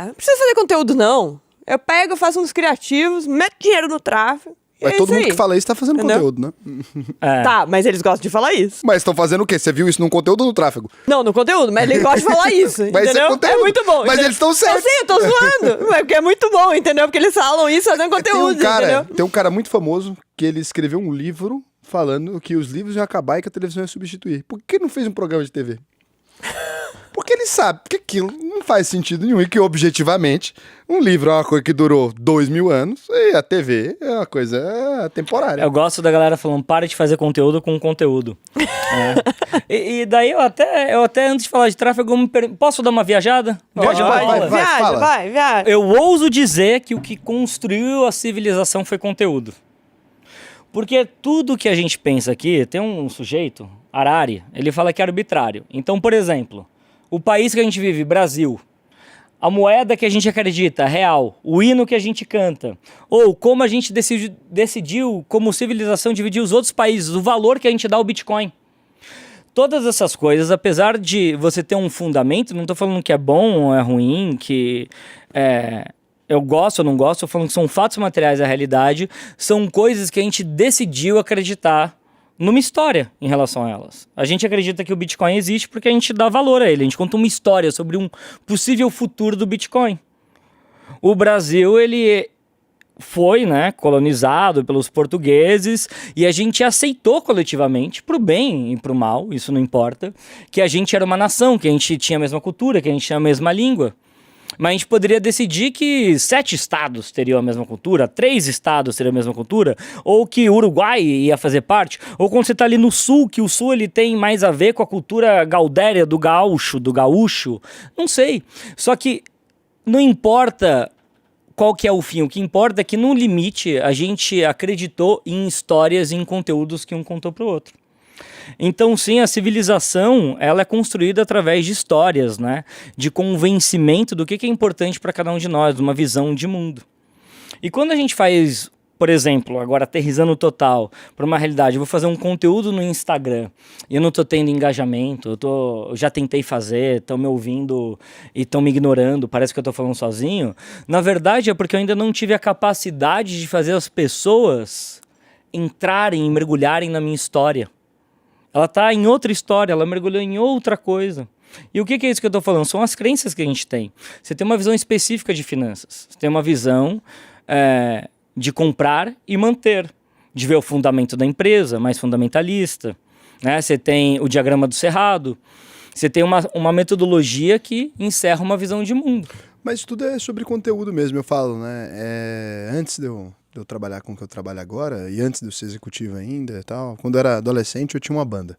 Speaker 3: não precisa fazer conteúdo não. Eu pego, faço uns criativos, meto dinheiro no tráfego.
Speaker 1: Mas todo mundo que fala isso tá fazendo conteúdo, né?
Speaker 3: Tá, mas eles gostam de falar isso.
Speaker 1: Mas estão fazendo o quê? Você viu isso num conteúdo ou no tráfego?
Speaker 3: Não, no conteúdo, mas eles gostam de falar isso,
Speaker 1: mas
Speaker 3: entendeu?
Speaker 1: É
Speaker 3: muito bom.
Speaker 1: Mas eles estão certos.
Speaker 3: Sim, eu tô zoando. Mas porque é muito bom, entendeu? Porque eles falam isso fazendo conteúdo, entendeu?
Speaker 1: Tem um cara muito famoso que ele escreveu um livro falando que os livros iam acabar e que a televisão ia substituir. Por que ele não fez um programa de TV? Porque ele sabe que aquilo não faz sentido nenhum e que, objetivamente, um livro é uma coisa que durou 2.000 anos e a TV é uma coisa temporária.
Speaker 2: Eu gosto da galera falando, para de fazer conteúdo com conteúdo. E daí eu até antes de falar de tráfego, posso dar uma viajada?
Speaker 3: Vai.
Speaker 2: Eu ouso dizer que o que construiu a civilização foi conteúdo. Porque tudo que a gente pensa aqui, tem um sujeito, Harari, ele fala que é arbitrário. Então, por exemplo, o país que a gente vive, Brasil, a moeda que a gente acredita, real, o hino que a gente canta, ou como a gente decidiu como civilização dividir os outros países, o valor que a gente dá ao Bitcoin. Todas essas coisas, apesar de você ter um fundamento, não estou falando que é bom ou é ruim, que eu gosto ou não gosto, estou falando que são fatos materiais da realidade, são coisas que a gente decidiu acreditar numa história em relação a elas. A gente acredita que o Bitcoin existe porque a gente dá valor a ele, a gente conta uma história sobre um possível futuro do Bitcoin. O Brasil, ele foi, colonizado pelos portugueses e a gente aceitou coletivamente, pro bem e pro mal, isso não importa, que a gente era uma nação, que a gente tinha a mesma cultura, que a gente tinha a mesma língua. Mas a gente poderia decidir que 7 estados teriam a mesma cultura, 3 estados teriam a mesma cultura, ou que o Uruguai ia fazer parte, ou quando você está ali no sul, que o sul ele tem mais a ver com a cultura gaudéria do gaúcho, não sei. Só que não importa qual que é o fim? O que importa é que, no limite, a gente acreditou em histórias e em conteúdos que um contou pro outro. Então, sim, a civilização, ela é construída através de histórias, né? De convencimento do que é importante para cada um de nós, de uma visão de mundo. E quando a gente faz, por exemplo, agora aterrissando total para uma realidade, eu vou fazer um conteúdo no Instagram e eu não estou tendo engajamento, eu já tentei fazer, estão me ouvindo e estão me ignorando, parece que eu estou falando sozinho. Na verdade é porque eu ainda não tive a capacidade de fazer as pessoas entrarem e mergulharem na minha história. Ela está em outra história, ela mergulhou em outra coisa. E o que é isso que eu estou falando? São as crenças que a gente tem. Você tem uma visão específica de finanças. Você tem uma visão de comprar e manter. De ver o fundamento da empresa, mais fundamentalista. Né? Você tem o diagrama do cerrado. Você tem uma metodologia que encerra uma visão de mundo.
Speaker 1: Mas tudo é sobre conteúdo mesmo, eu falo, né? Antes de eu trabalhar com o que eu trabalho agora, e antes de eu ser executivo ainda e tal, quando eu era adolescente eu tinha uma banda.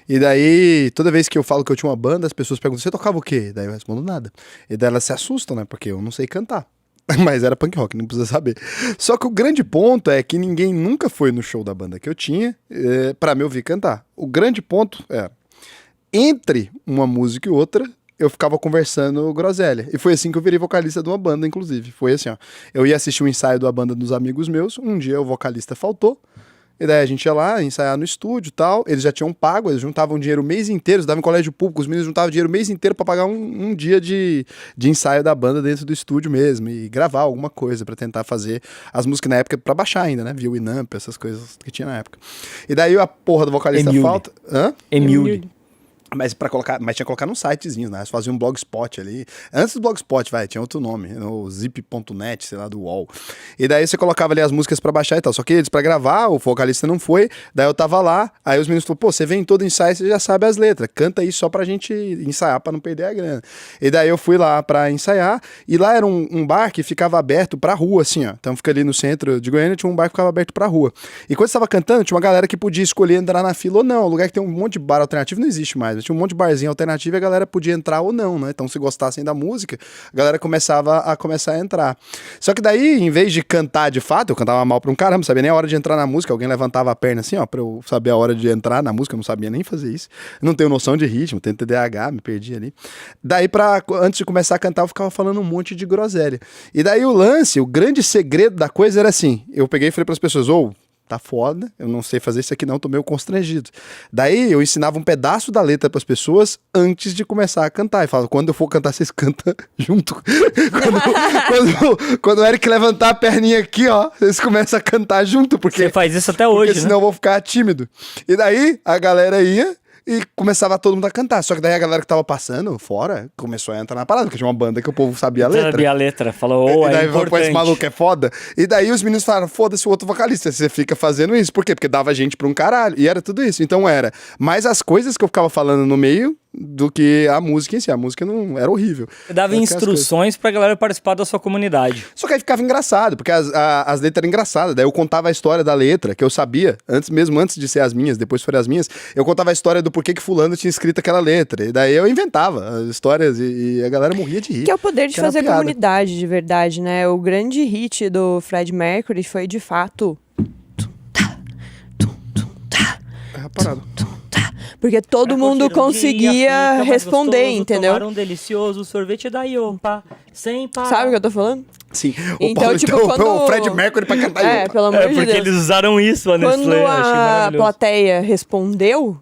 Speaker 1: E daí, toda vez que eu falo que eu tinha uma banda, as pessoas perguntam, você tocava o quê? Daí eu respondo nada. E daí elas se assustam, né? Porque eu não sei cantar. Mas era punk rock, não precisa saber. Só que o grande ponto é que ninguém nunca foi no show da banda que eu tinha pra me ouvir cantar. O grande ponto é, entre uma música e outra, eu ficava conversando groselha. E foi assim que eu virei vocalista de uma banda, inclusive. Foi assim, ó. Eu ia assistir um ensaio da banda dos amigos meus, um dia o vocalista faltou, e daí a gente ia lá ensaiar no estúdio e tal. Eles já tinham pago, eles juntavam dinheiro o mês inteiro, eles davam em colégio público, os meninos juntavam dinheiro o mês inteiro pra pagar um dia de ensaio da banda dentro do estúdio mesmo, e gravar alguma coisa pra tentar fazer as músicas na época, pra baixar ainda, né? Via o Inamp, essas coisas que tinha na época. E daí a porra do vocalista falta... Hã?
Speaker 2: Emilde.
Speaker 1: Mas tinha que colocar num sitezinho, né? Eles faziam um blogspot ali. Antes do blogspot, tinha outro nome, o zip.net, sei lá, do UOL. E daí você colocava ali as músicas pra baixar e tal. Só que eles, pra gravar, o vocalista não foi. Daí eu tava lá, aí os meninos falaram, pô, você vem em todo ensaio, você já sabe as letras. Canta aí só pra gente ensaiar, pra não perder a grana. E daí eu fui lá pra ensaiar, e lá era um bar que ficava aberto pra rua, assim, ó. Então fica ali no centro de Goiânia, tinha um bar que ficava aberto pra rua. E quando você tava cantando, tinha uma galera que podia escolher entrar na fila ou não. O lugar que tem um monte de bar alternativo não existe mais. Tinha um monte de barzinho alternativo e a galera podia entrar ou não, né? Então, se gostassem da música, a galera começava a entrar. Só que daí, em vez de cantar de fato, eu cantava mal pra um caramba, não sabia nem a hora de entrar na música, alguém levantava a perna assim, ó, pra eu saber a hora de entrar na música, eu não sabia nem fazer isso. Não tenho noção de ritmo, tenho TDAH, me perdi ali. Daí, antes de começar a cantar, eu ficava falando um monte de groselha. E daí o grande segredo da coisa era assim, eu peguei e falei pras pessoas, tá foda, eu não sei fazer isso aqui não, tô meio constrangido. Daí eu ensinava um pedaço da letra pras pessoas antes de começar a cantar. E falava, quando eu for cantar, vocês cantam junto. quando o Eric levantar a perninha aqui, ó, vocês começam a cantar junto. Porque
Speaker 2: você faz isso até hoje,
Speaker 1: porque senão eu vou ficar tímido. E daí a galera ia e começava todo mundo a cantar. Só que daí a galera que tava passando fora começou a entrar na parada, porque tinha uma banda que o povo sabia a letra.
Speaker 2: Sabia a letra, falou,
Speaker 1: e daí,
Speaker 2: é importante.
Speaker 1: Pô, esse maluco é foda. E daí os meninos falaram, foda-se o outro vocalista, você fica fazendo isso. Por quê? Porque dava gente pra um caralho. E era tudo isso. Então era mais as coisas que eu ficava falando no meio do que a música em si. A música não era horrível.
Speaker 2: Você dava instruções pra galera participar da sua comunidade.
Speaker 1: Só que aí ficava engraçado, porque as letras eram engraçadas. Daí eu contava a história da letra, que eu sabia, antes de ser as minhas, depois foram as minhas, eu contava a história do porquê que fulano tinha escrito aquela letra. E daí eu inventava as histórias e a galera morria de rir.
Speaker 3: Que é o poder de fazer comunidade, de verdade, né? O grande hit do Fred Mercury foi, de fato...
Speaker 1: Parado.
Speaker 3: Porque todo mundo conseguia responder, entendeu?
Speaker 2: Tomar um delicioso sorvete da Iopa, sem parar.
Speaker 3: Sabe o que eu tô falando?
Speaker 1: Sim.
Speaker 3: Então,
Speaker 1: Paulo
Speaker 3: tipo, quando...
Speaker 1: o Fred Mercury pra cantar Iopa.
Speaker 3: Pelo amor de Deus.
Speaker 2: Porque eles usaram isso, a Nestlé.
Speaker 3: Quando a plateia respondeu,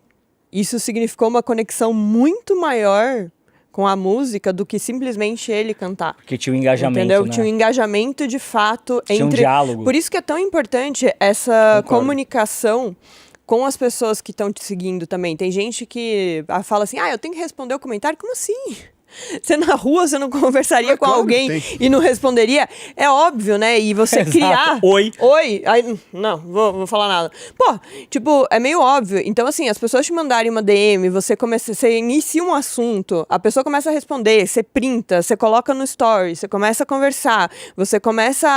Speaker 3: isso significou uma conexão muito maior com a música do que simplesmente ele cantar.
Speaker 2: Porque tinha um engajamento,
Speaker 3: entendeu?
Speaker 2: né?
Speaker 3: Tinha um engajamento de fato
Speaker 2: tinha
Speaker 3: entre...
Speaker 2: um diálogo.
Speaker 3: Por isso que é tão importante essa comunicação com as pessoas que estão te seguindo também. Tem gente que fala assim, eu tenho que responder o comentário? Como assim? Você na rua, você não conversaria com alguém e não responderia? É óbvio, né? E você criar...
Speaker 2: Oi.
Speaker 3: Aí, não, vou falar nada. Pô, tipo, é meio óbvio. Então, assim, as pessoas te mandarem uma DM, você inicia um assunto, a pessoa começa a responder, você printa, você coloca no story, você começa a conversar, você começa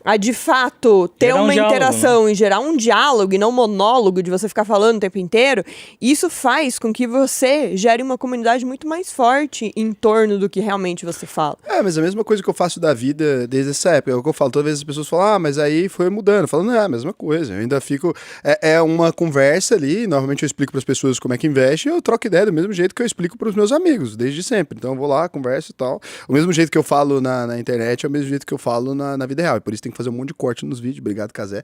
Speaker 3: a a de fato ter
Speaker 2: Gerar um
Speaker 3: uma
Speaker 2: diálogo,
Speaker 3: interação e gerar um diálogo e não monólogo de você ficar falando o tempo inteiro, isso faz com que você gere uma comunidade muito mais forte em torno do que realmente você fala.
Speaker 1: Mas a mesma coisa que eu faço da vida desde essa época. É o que eu falo, toda vez as pessoas falam, mas aí foi mudando. Eu falo, não, é a mesma coisa. Eu ainda fico... É uma conversa ali, normalmente eu explico para as pessoas como é que investe e eu troco ideia do mesmo jeito que eu explico para os meus amigos, desde sempre. Então eu vou lá, converso e tal. O mesmo jeito que eu falo na internet é o mesmo jeito que eu falo na vida real. E por isso tem que fazer um monte de corte nos vídeos. Obrigado, Cazé.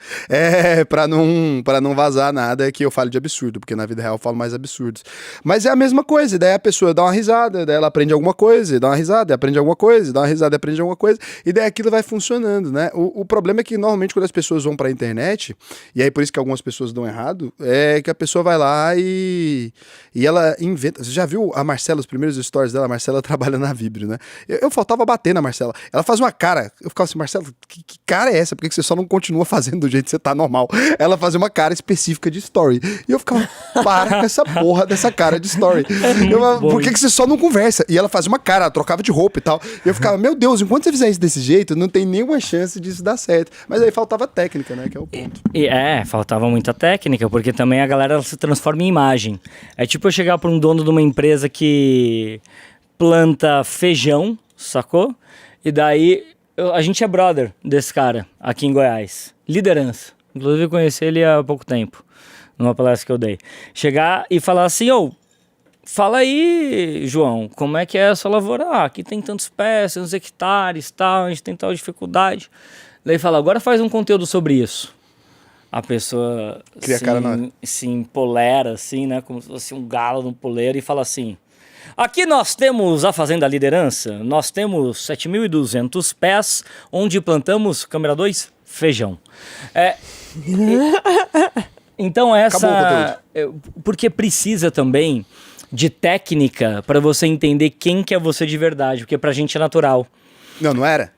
Speaker 1: Pra não vazar nada que eu fale de absurdo, porque na vida real eu falo mais absurdos. Mas é a mesma coisa. Daí a pessoa dá uma risada, daí ela aprende alguma coisa, dá uma risada, aprende alguma coisa, dá uma risada, aprende alguma coisa, e daí aquilo vai funcionando, né? O problema é que normalmente quando as pessoas vão pra internet, e aí por isso que algumas pessoas dão errado, é que a pessoa vai lá e ela inventa. Você já viu a Marcela, os primeiros stories dela? A Marcela trabalha na Vibrio, né? Eu faltava bater na Marcela. Ela faz uma cara. Eu ficava assim, Marcela, que cara é essa? Por que você só não continua fazendo do jeito que você tá normal? Ela fazia uma cara específica de story. E eu ficava, para com essa porra dessa cara de story. Por que você só não conversa? E ela fazia uma cara, ela trocava de roupa e tal. E eu ficava, meu Deus, enquanto você fizer isso desse jeito, não tem nenhuma chance disso dar certo. Mas aí faltava técnica, né? Que é o ponto.
Speaker 2: Faltava muita técnica, porque também a galera se transforma em imagem. É tipo eu chegar para um dono de uma empresa que planta feijão, sacou? E daí a gente é brother desse cara aqui em Goiás. Liderança. Inclusive eu conheci ele há pouco tempo, numa palestra que eu dei. Chegar e falar assim, fala aí, João, como é que é a sua lavoura? Aqui tem tantos pés, tantos hectares, tal, a gente tem tal dificuldade. Daí fala, agora faz um conteúdo sobre isso. A pessoa se empolera, assim, né? Como se fosse um galo no poleiro e fala assim, aqui nós temos a Fazenda Liderança, nós temos 7.200 pés, onde plantamos, câmera 2, feijão. Então essa... Porque precisa também de técnica para você entender quem que é você de verdade, porque pra gente é natural.
Speaker 1: Não era?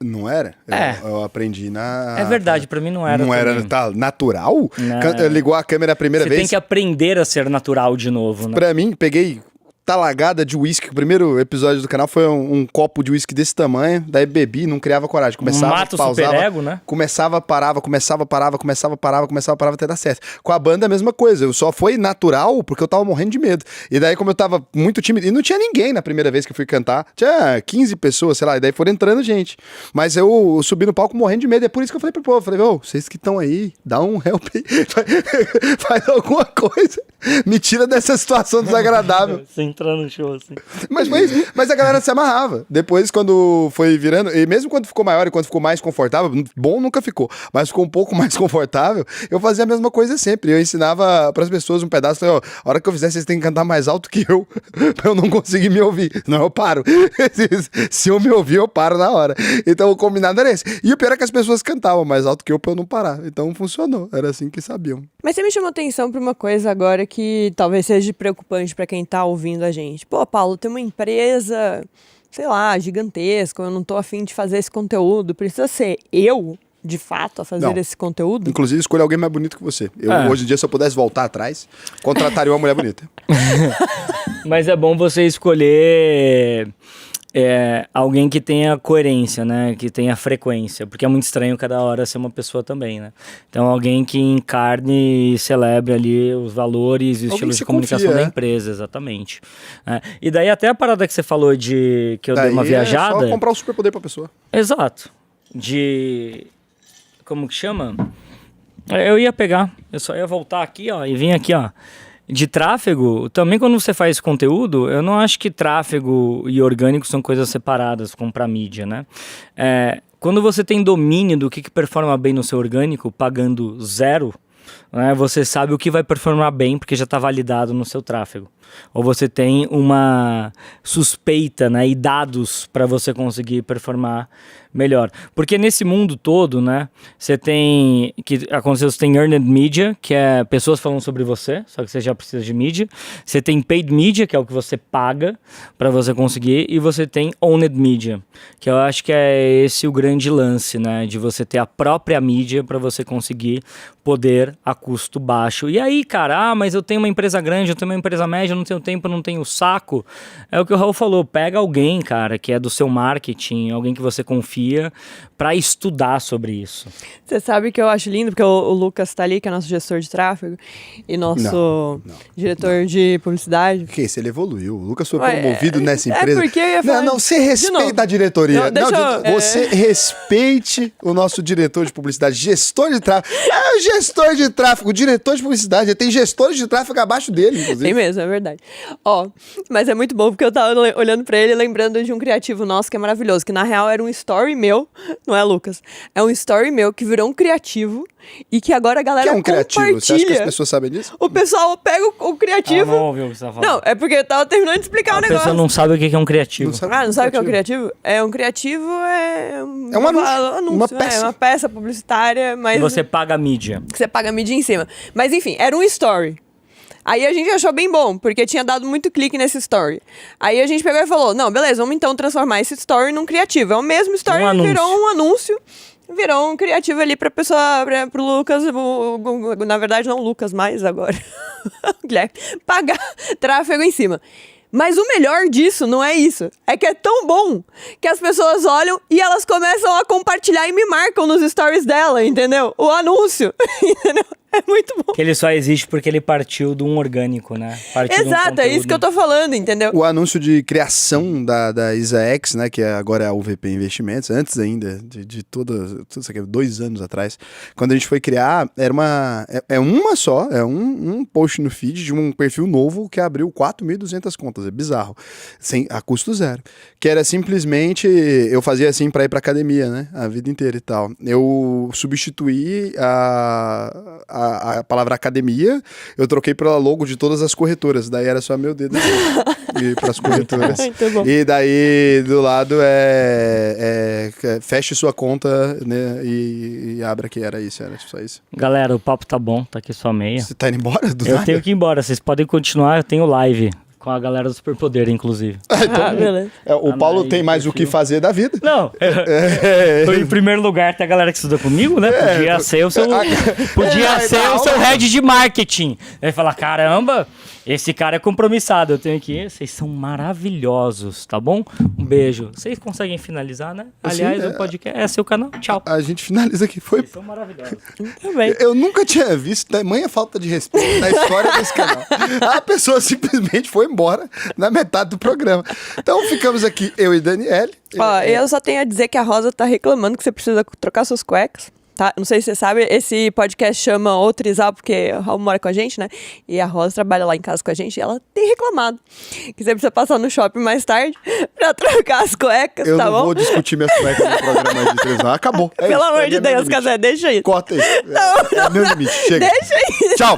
Speaker 1: Não era? Eu aprendi na...
Speaker 2: É verdade, pra mim não era.
Speaker 1: Não era natural?
Speaker 2: Não.
Speaker 1: Ligou a câmera a primeira vez?
Speaker 2: Você tem que aprender a ser natural de novo, né?
Speaker 1: Pra mim, peguei talagada de uísque. O primeiro episódio do canal foi um copo de uísque desse tamanho. Daí bebi, não criava coragem. Começava,
Speaker 2: Mata o
Speaker 1: pausava,
Speaker 2: superego, né?
Speaker 1: Começava, parava até dar certo. Com a banda a mesma coisa. Eu só foi natural porque eu tava morrendo de medo. E daí como eu tava muito tímido, e não tinha ninguém na primeira vez que eu fui cantar. Tinha 15 pessoas, sei lá, e daí foram entrando gente. Mas eu subi no palco morrendo de medo. É por isso que eu falei pro povo, vocês que estão aí, dá um help aí. Faz alguma coisa. Me tira dessa situação desagradável.
Speaker 2: Você entrar no show assim.
Speaker 1: Mas foi isso. Mas a galera se amarrava. Depois, quando foi virando, e mesmo quando ficou maior e quando ficou mais confortável, bom nunca ficou, mas ficou um pouco mais confortável, eu fazia a mesma coisa sempre. Eu ensinava pras pessoas um pedaço, falei, a hora que eu fizer, vocês têm que cantar mais alto que eu, pra eu não conseguir me ouvir. Não, eu paro. Se eu me ouvir, eu paro na hora. Então o combinado era esse. E o pior é que as pessoas cantavam mais alto que eu pra eu não parar. Então funcionou. Era assim que sabiam.
Speaker 3: Mas você me chamou atenção pra uma coisa agora que talvez seja preocupante pra quem tá ouvindo a gente. Pô, Paulo, tem uma empresa, sei lá, gigantesca, eu não tô afim de fazer esse conteúdo. Precisa ser eu, de fato, a fazer esse conteúdo?
Speaker 1: Inclusive, escolha alguém mais bonito que você. Hoje em dia, se eu pudesse voltar atrás, contrataria uma mulher bonita.
Speaker 2: Mas é bom você escolher... alguém que tenha coerência, né? Que tenha frequência, porque é muito estranho cada hora ser uma pessoa também, né? Então alguém que encarne e celebre ali os valores e os estilos de comunicação da empresa, exatamente. E daí até a parada que você falou de que eu dei uma viajada...
Speaker 1: É só comprar o superpoder pra pessoa.
Speaker 2: Exato. Como que chama? Eu ia pegar, eu só ia voltar aqui, ó, e vir aqui, ó. De tráfego, também quando você faz conteúdo, eu não acho que tráfego e orgânico são coisas separadas, como para mídia, né? Quando você tem domínio do que performa bem no seu orgânico, pagando 0, né, você sabe o que vai performar bem, porque já está validado no seu tráfego. Ou você tem uma suspeita, né, e dados para você conseguir performar melhor. Porque nesse mundo todo, né, você tem earned media, que é pessoas falando sobre você, só que você já precisa de mídia. Você tem paid media, que é o que você paga para você conseguir, e você tem owned media, que eu acho que é esse o grande lance, né, de você ter a própria mídia para você conseguir poder a custo baixo. E aí, cara, mas eu tenho uma empresa grande, eu tenho uma empresa média, eu não tenho tempo, eu não tenho saco. É o que o Raul falou, pega alguém, cara, que é do seu marketing, alguém que você confia, para estudar sobre isso.
Speaker 3: Você sabe que eu acho lindo, porque o Lucas tá ali, que é nosso gestor de tráfego, e nosso diretor de publicidade.
Speaker 1: Que isso, ele evoluiu. O Lucas foi promovido nessa empresa.
Speaker 3: Porque eu ia falar...
Speaker 1: Não, você respeita a diretoria. Você respeite o nosso diretor de publicidade, gestor de tráfego. É o gestor de tráfego, o diretor de publicidade. Tem gestores de tráfego abaixo dele, inclusive.
Speaker 3: Tem mesmo, é verdade. Ó, mas é muito bom, porque eu tava olhando pra ele e lembrando de um criativo nosso que é maravilhoso, que na real era um story meu, não é, Lucas? É um story meu que virou um criativo e que agora a galera compartilha.
Speaker 1: Que é um criativo? Você acha que as pessoas sabem disso?
Speaker 3: O pessoal pega o criativo...
Speaker 2: Ela não ouviu o que você tá falando.
Speaker 3: Não, é porque eu tava terminando de explicar o negócio.
Speaker 2: A pessoa não sabe o que é um criativo.
Speaker 3: Não sabe o que é um criativo? Um criativo é
Speaker 1: um anúncio. Uma peça.
Speaker 3: É uma peça publicitária, mas...
Speaker 2: E você paga a mídia.
Speaker 3: Que você paga a mídia em cima. Mas enfim, era um story. Aí a gente achou bem bom, porque tinha dado muito clique nesse story. Aí a gente pegou e falou, não, beleza, vamos então transformar esse story num criativo. É o mesmo story, virou um anúncio. Virou um criativo ali pra pessoa, pro Lucas, na verdade não o Lucas mais agora, Guilherme, pagar tráfego em cima. Mas o melhor disso não é isso, é que é tão bom que as pessoas olham e elas começam a compartilhar e me marcam nos stories dela, entendeu? O anúncio, entendeu? É muito bom.
Speaker 2: Que ele só existe porque ele partiu de um orgânico, né?
Speaker 3: Exato, é isso que eu tô falando, entendeu?
Speaker 1: O anúncio de criação da ISAX, né, que agora é a UVP Investimentos, antes ainda de tudo isso aqui, 2 anos atrás, quando a gente foi criar, era um post no feed de um perfil novo que abriu 4.200 contas, é bizarro, a custo zero, que era simplesmente, eu fazia assim pra ir pra academia, né, a vida inteira e tal. Eu substituí a palavra academia, eu troquei pela logo de todas as corretoras, daí era só meu dedo e pras corretoras. E daí do lado feche sua conta, né, e abra aqui, era só isso.
Speaker 2: Galera, o papo tá bom, tá aqui sua meia.
Speaker 1: Você tá indo embora?
Speaker 2: Eu tenho que ir embora, vocês podem continuar, eu tenho live. Com a galera do Superpoder, inclusive.
Speaker 3: Beleza.
Speaker 1: O Paulo tem mais o que fazer da vida.
Speaker 2: Não, em primeiro lugar tem a galera que estuda comigo, né? Podia ser o seu head de marketing. Aí falar, caramba, esse cara é compromissado, eu tenho que ir. Vocês são maravilhosos, tá bom? Um beijo. Vocês conseguem finalizar, né? Aliás, o podcast é seu canal. Tchau.
Speaker 1: A gente finaliza aqui.
Speaker 2: Vocês são maravilhosos.
Speaker 3: Também.
Speaker 1: Eu nunca tinha visto tamanha falta de respeito na história desse canal. A pessoa simplesmente foi embora na metade do programa. Então ficamos aqui, eu e Daniele.
Speaker 3: Eu só tenho a dizer que a Rosa tá reclamando que você precisa trocar suas cuecas. Tá? Não sei se você sabe, esse podcast chama O Trisal, porque o Raul mora com a gente, né? E a Rosa trabalha lá em casa com a gente e ela tem reclamado que você precisa passar no shopping mais tarde pra trocar as cuecas,
Speaker 1: tá bom? Eu
Speaker 3: não
Speaker 1: vou discutir minhas cuecas no programa de televisão. Acabou.
Speaker 3: Pelo amor de Deus, Casé, deixa isso.
Speaker 1: Corta isso. É meu limite. Chega.
Speaker 3: Deixa isso.
Speaker 1: Tchau.